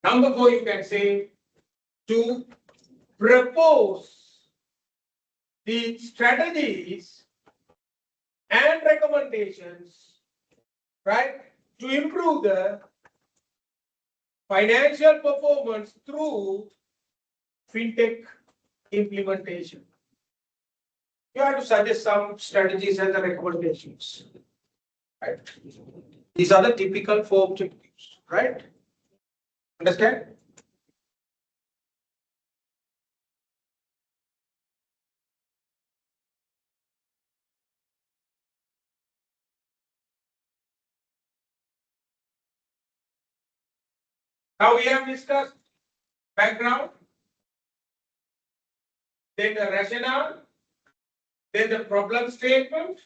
Number 4, you can say to propose the strategies and recommendations, right, to improve the financial performance through fintech implementation. You have to suggest some strategies and the recommendations. Right? These are the typical 4 objectives, right? Understand? Now we have discussed background, then the rationale, then the problem statement,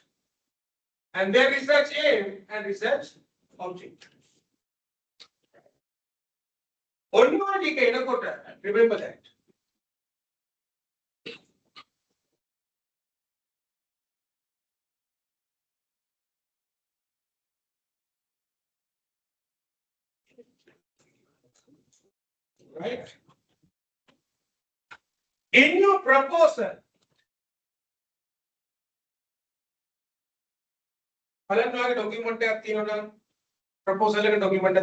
and then research aim and research objective. Remember that. Right? In your proposal, document proposal document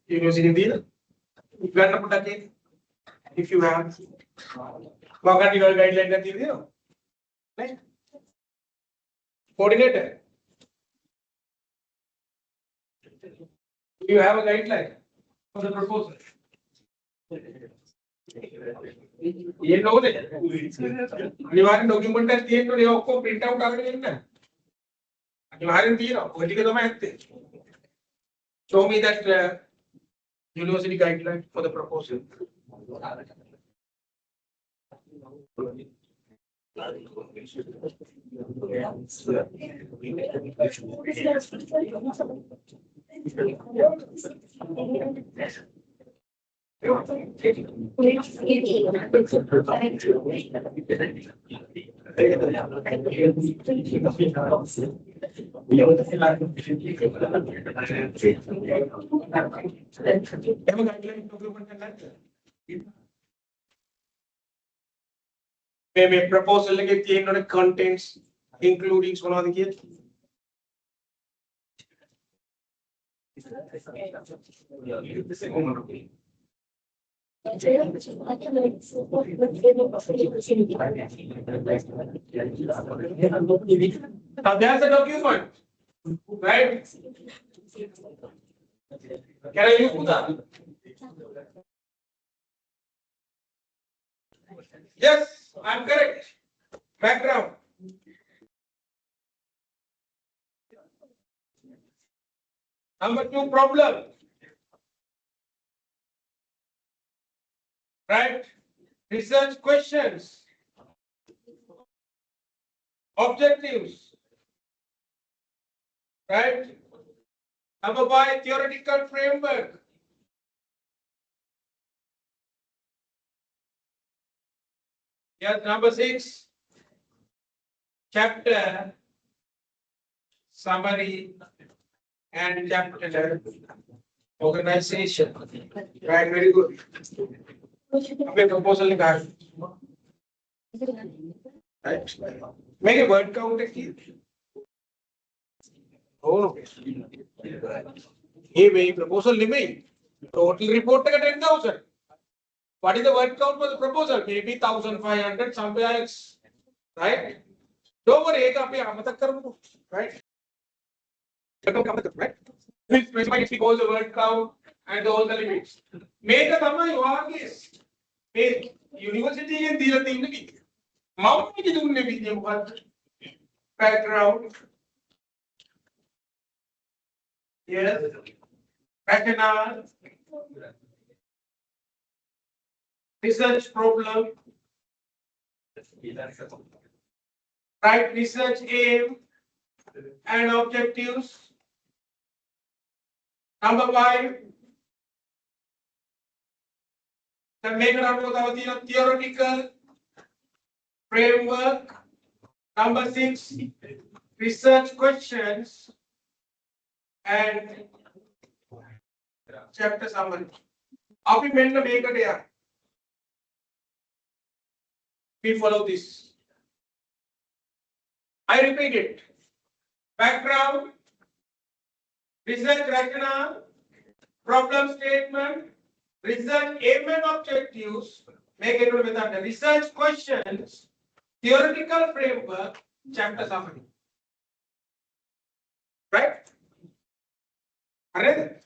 university if you have guideline right? Coordinator, you have a guideline for the proposal. ये लोग अनिवार्य document है तीन तो आपको print out करके देना अनिवार्य तीन हो ठीक है तो मैं show me that university guideline for the proposal. Maybe proposal like the contents including one of the now there's a document, right? Can I use that? Yes, I'm correct. Background. Number 2, problem. Right? Research questions. Objectives. Right? Number 5, theoretical framework. Yes, number 6, chapter summary and chapter organization. Right, very good. अपने proposal निकाल. Right. Make a word count aquí. Oh, ये मेरी proposal नहीं में. Total report का 10,000. What is the word count for the proposal? Maybe 1,500 somewhere else. Right? Don't worry, एक आप यहाँ मत करो. Right? Right? Please specify its because the word count and all the limits. Make a summer you are this. Make university and deal thing to Mount me do maybe what background. Yes. Rationale. Research problem. Right, research aim and objectives. Number 5, the maker of the theoretical framework. Number 6, research questions and chapter summary. Api menna make a day. We follow this. I repeat it. Background, research rationale, problem statement, research aim and objectives, make it with the research questions, theoretical framework, chapter summary. Right? Are right.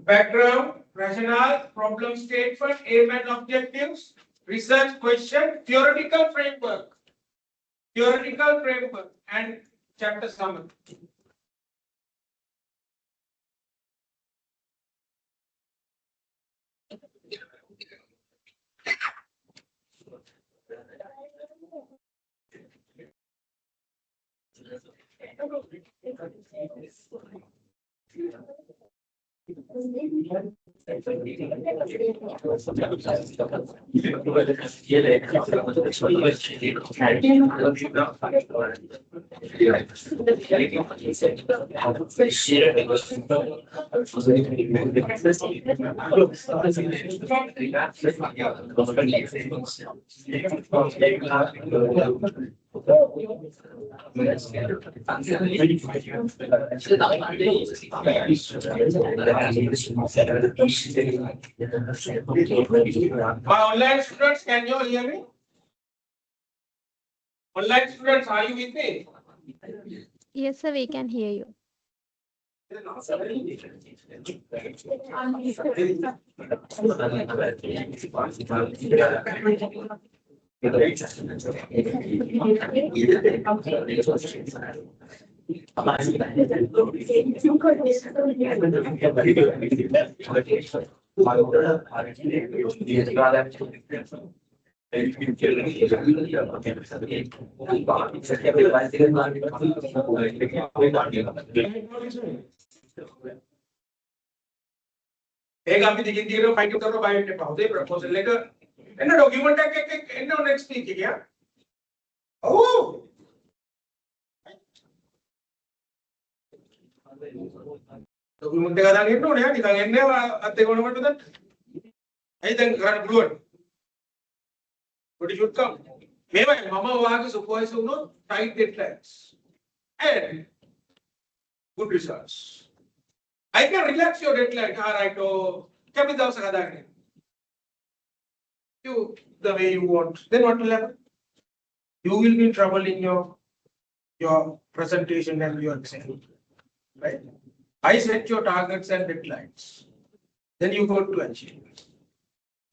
Background, rationale, problem statement, aim and objectives, research question, theoretical framework, and chapter summary. My online students, can you hear me? Online students, are you with me? Yes, sir, we can hear you. एक आप दिखिए दिए find out करो bio tape होते proposal लेकर என்ன document என்ன next week क्या ओह ඩොකියුමන්ට් එක දාගෙන ඉන්න ඕනේ යා නිකන් එන්නේ අත් එක වුණාට දැන් ඇයි දැන් කරන්න පුළුවන් what should come මේවා මම වාගේ සුපර්වයිසර් වුණොත් tight deadlines and good results I can relax your deadline all right oh කැමති දවසක හදාගන්න you the way you want then what will happen you will be in trouble in your presentation and your exam. Right? I set your targets and deadlines. Then you go to achieve.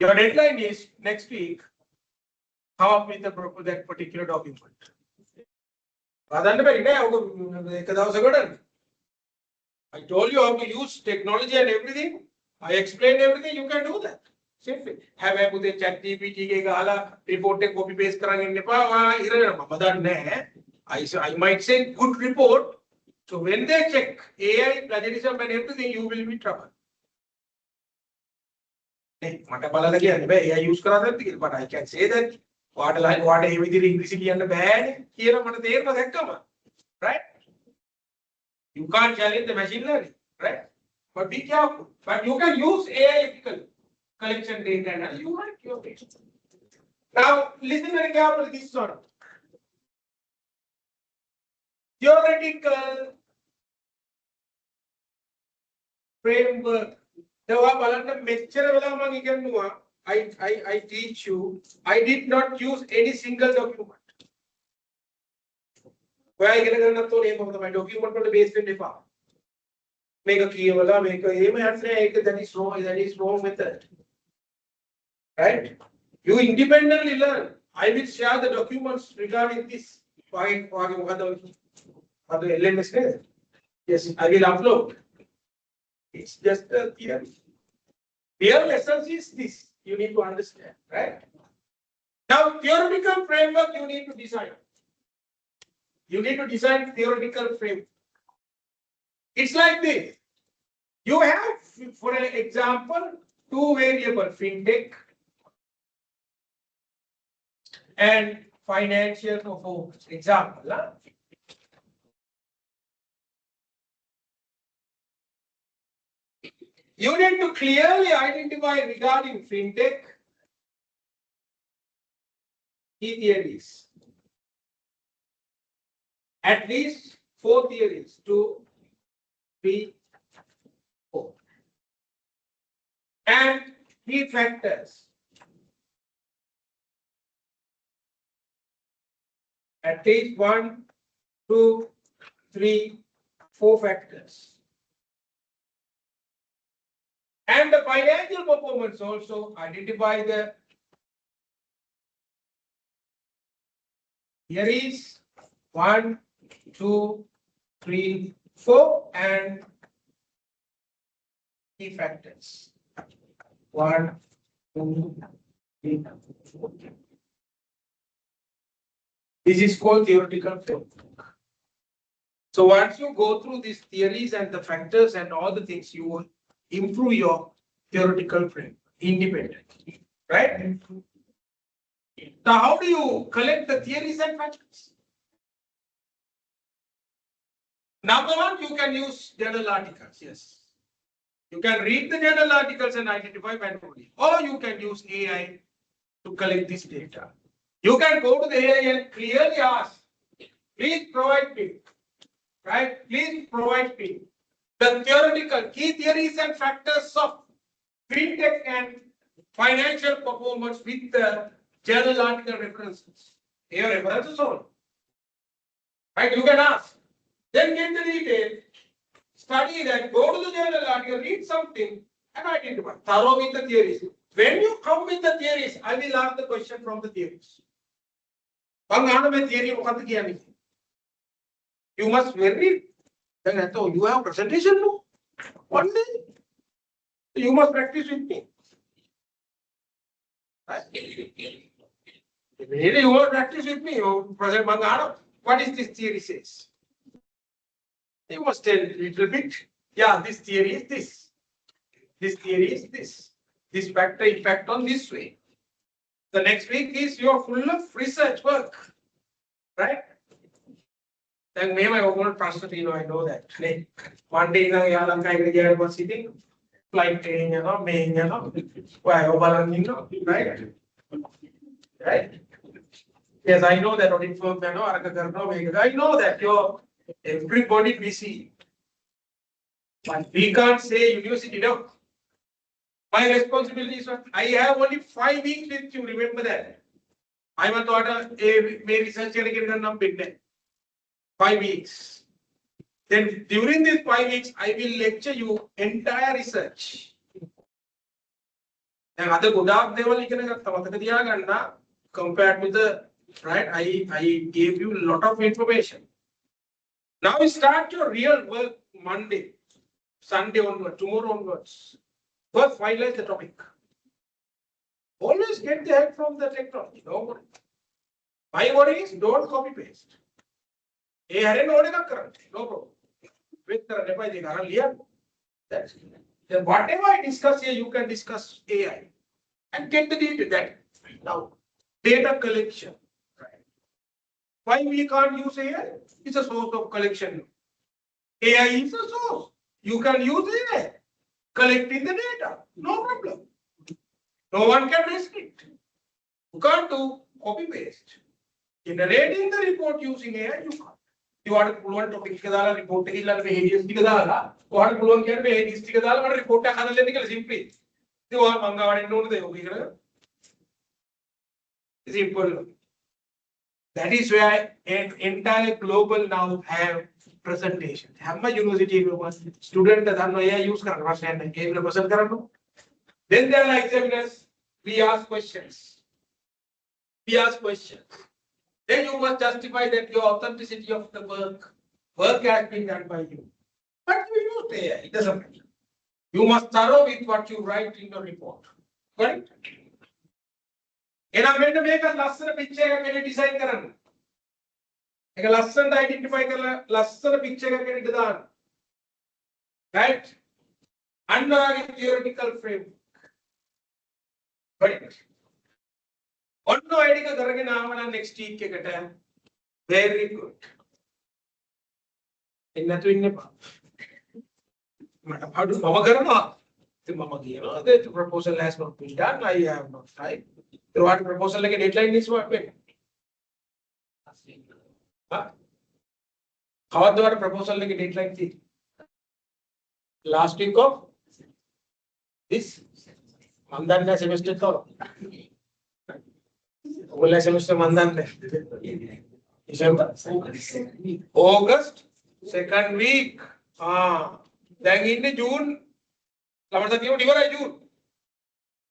Your deadline is next week. Come up with that particular document. I told you how to use technology and everything. I explained everything. You can do that. Simply. Have a good chat GPT report copy paste I might say good report. So when they check AI, plagiarism and everything, you will be in trouble. I use but I can say that what English bad here right? You can't challenge the machine learning, right? But be careful. But you can use AI ethical collection data and you might your data. Now listen very carefully this sort of theoretical framework. I teach you. I did not use any single document. Where I get a name of my document on the base make a key make a aim and say that is wrong method. Right? You independently learn. I will share the documents regarding this. Yes, I will upload. It's just a theory. Real essence is this. You need to understand, right? Now, theoretical framework you need to design. You need to design theoretical framework. It's like this. You have, for an example, two variables, fintech and financial performance. Example. Huh? You need to clearly identify regarding fintech key theories. At least 4 theories, 2, 3, 4. And key factors. At least 1, 2, 3, 4 factors. And the financial performance also identify the theories 1, 2, 3, 4 and key factors 1, 2, 3, 4. This is called theoretical framework. So once you go through these theories and the factors and all the things, you will improve your theoretical framework independently, right? Now, how do you collect the theories and factors? Number one, you can use journal articles. Yes, you can read the journal articles and identify manually, or you can use AI to collect this data. You can go to the AI and clearly ask, please provide me, right? Please provide me the theoretical key theories and factors of fintech and financial performance with the journal article references. Here references all. Right? You can ask. Then get the detail, study that, go to the journal article, read something, and identify. Thorough with the theories. When you come with the theories, I will ask the question from the theories. You must very. You have presentation no? One day. You must practice with me. You must practice with me. Present what is this theory says? You must tell a little bit. Yeah, this theory is this. This theory is this. This factor impact on this way. The next week is you're full of research work. Right? Then maybe I won't trust it, I know that. One day Lanka was sitting, flight training, main, right? Right? Yes, I know that audit firm, I know that you're everybody busy. But we can't say university, no. My responsibility is I have only 5 weeks with you, remember that. I want to may research again 5 weeks. Then during these 5 weeks, I will lecture you entire research. And other good compared with the right, I gave you a lot of information. Now you start your real work Monday, Sunday onwards, tomorrow onwards. First finalize the topic. Always get the help from the technology. Don't worry. My worry is don't copy paste. No problem. With the that's then whatever I discuss here, you can discuss AI and get the data. That now data collection. Right. Why we can't use AI? It's a source of collection. AI is a source. You can use AI collecting the data. No problem. No one can restrict. You can't do copy paste. Generating the report using AI, you can't. You want to pull one topic report report simply. Simple. That is why an entire global now have presentation. Hamma university student use then there are examiners. We ask questions. Then you must justify that your authenticity of the work has been done by you. But you use AI, it doesn't matter. You must thorough with what you write in your report. Correct? And I'm going to make a lesson picture can design karan. A lesson to identify lesson picture can design. Right? Under a theoretical framework. Correct? One no idea next week very good. In that how do the proposal has not been done. I have not tried. The what proposal like a deadline is what when? How the proposal like a deadline? Last week of this Mandan semester thought. Semester Mandan December, August, second week. Then in the June, June.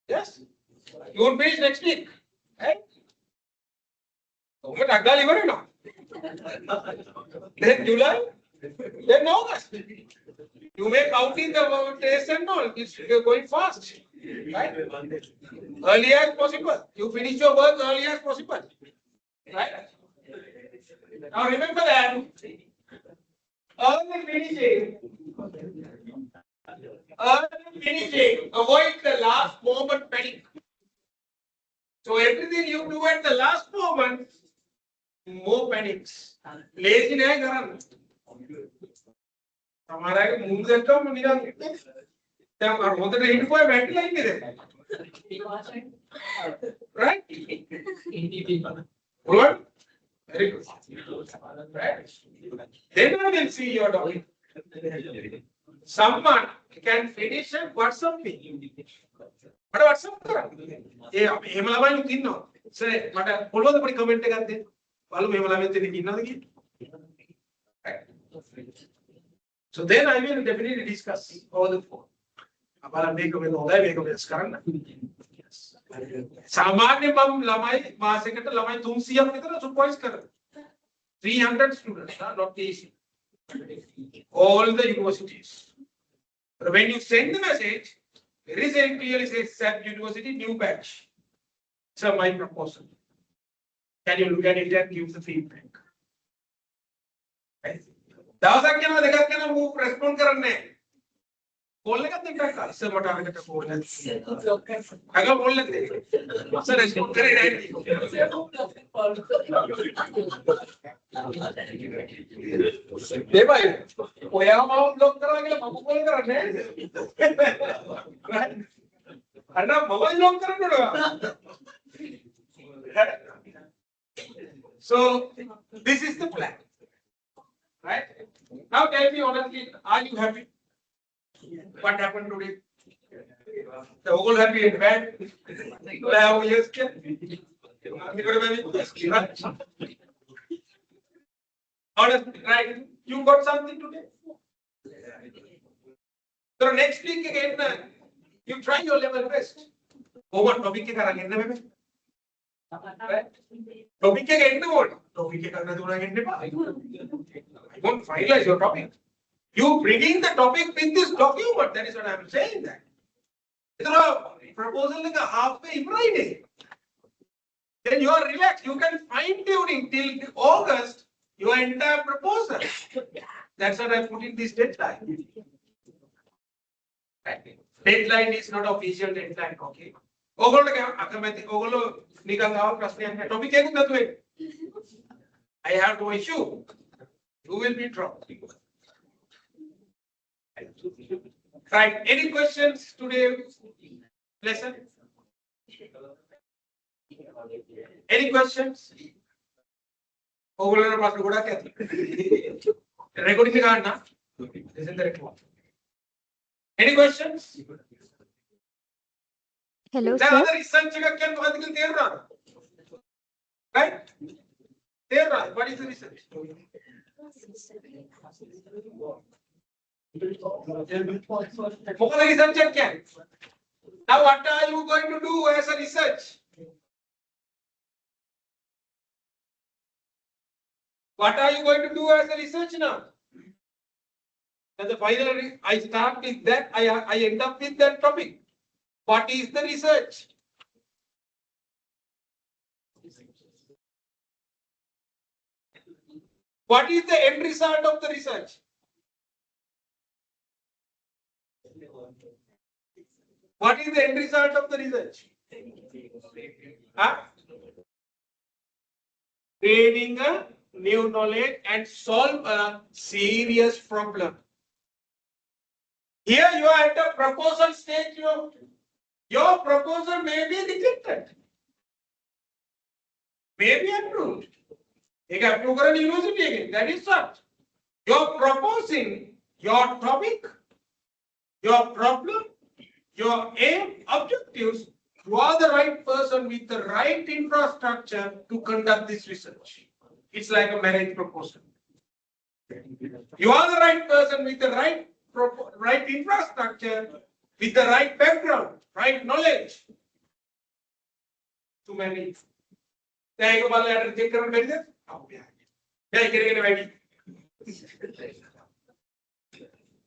Yes, June finish next week. Right? Then July, then August. You may count in the days and all. It's going fast. Right? Early as possible. You finish your work early as possible. Right? Now remember that early finishing, avoid the last moment panic. So everything you do at the last moment, more panics. Lazy nahi karan. हमारा के मुंह देखो मुनिया क्या होते हैं hit कोई बैठ नहीं दे right good very good right then I will see your document someone can finish a WhatsApp me but WhatsApp करा ये हेमला भाई लोग किन्नो सर मटा बोलो तो बड़ी कमेंट करते वालों हेमला में तेरी किन्नो देखी so then I will definitely discuss all the four. Apara make में होता है make में इसकारण सामान्य बम लमाई मासे के तो लमाई तुम सीएम कितना supervise कर 300 students not easy all the universities but when you send the message very clearly says SAP University new batch so my proposal can you look at it and give the feedback right? दावसा क्या ना देखा क्या ना वो respond करने बोलने का तरीका का इससे मटाने का बोलने अगर बोलने थे सर रेस्पॉन्ड करे नहीं दे भाई वो यहाँ माउंट लोग करा के मामू बोल करने अन्ना मोबाइल लोग करने ना so this is the plan. Right? Now tell me honestly, are you happy? What happened today? The whole happy and bad. Honestly, right? You got something today? So next week again, you try your level best. Over topic ke karenge na bebe. Topic ke end mode. Topic ke karna dona end pa. I won't finalize your topic. You bringing the topic with this document. That is what I am saying. That. Proposal like a halfway Friday. Then you are relaxed. You can fine tuning till August your entire proposal. That's what I put in this deadline. Deadline is not official deadline. Okay. Topic I have no issue. You will be dropped. Right. Any questions today? Lesson? Any questions? Recording na? Isn't the record? Any questions? Hello, The sir. other research right? What is the research? Now what are you going to do as a research? What are you going to do as a research now? And the final, I start with that, I end up with that topic. What is the research? What is the end result of the research? What is the end result of the research? Huh? Gaining a new knowledge and solve a serious problem. Here you are at the proposal stage. Your proposal may be rejected, may be approved. You have to go to university again. That is what. You are proposing your topic, your problem, your aim, objectives. You are the right person with the right infrastructure to conduct this research. It's like a marriage proposal. You are the right person with the right infrastructure, with the right background, right knowledge to marry.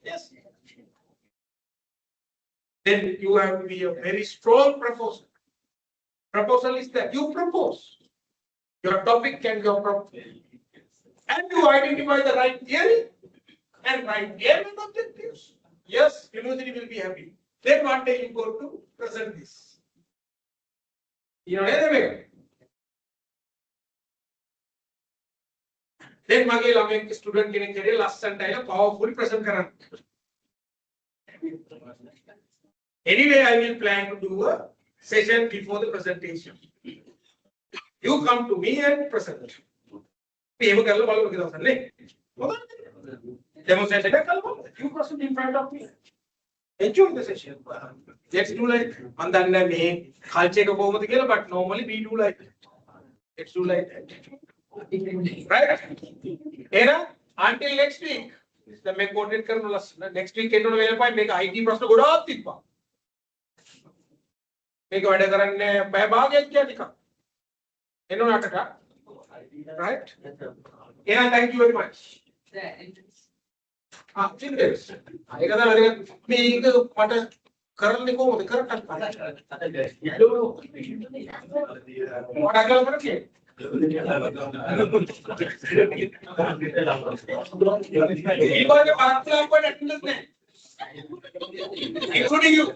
Yes. Then you have to be a very strong proposal. Proposal is that you propose. Your topic can be your proposal. And you identify the right theory and right aim and objectives. Yes, university will be happy. Then one day you go to present this. You know, anyway. Then mage lameng student kenek kare last time powerful present karan. Anyway, I will plan to do a session before the presentation. You come to me and present. Demonstration. You present in front of me. Enjoy the session. Let's do like but normally we do like that. Let's do like that. Right? Until next week. Next week, make IT process go up. Make a right? Yeah, thank you very much. I got me what a currently go with the current. What I got here. Including you.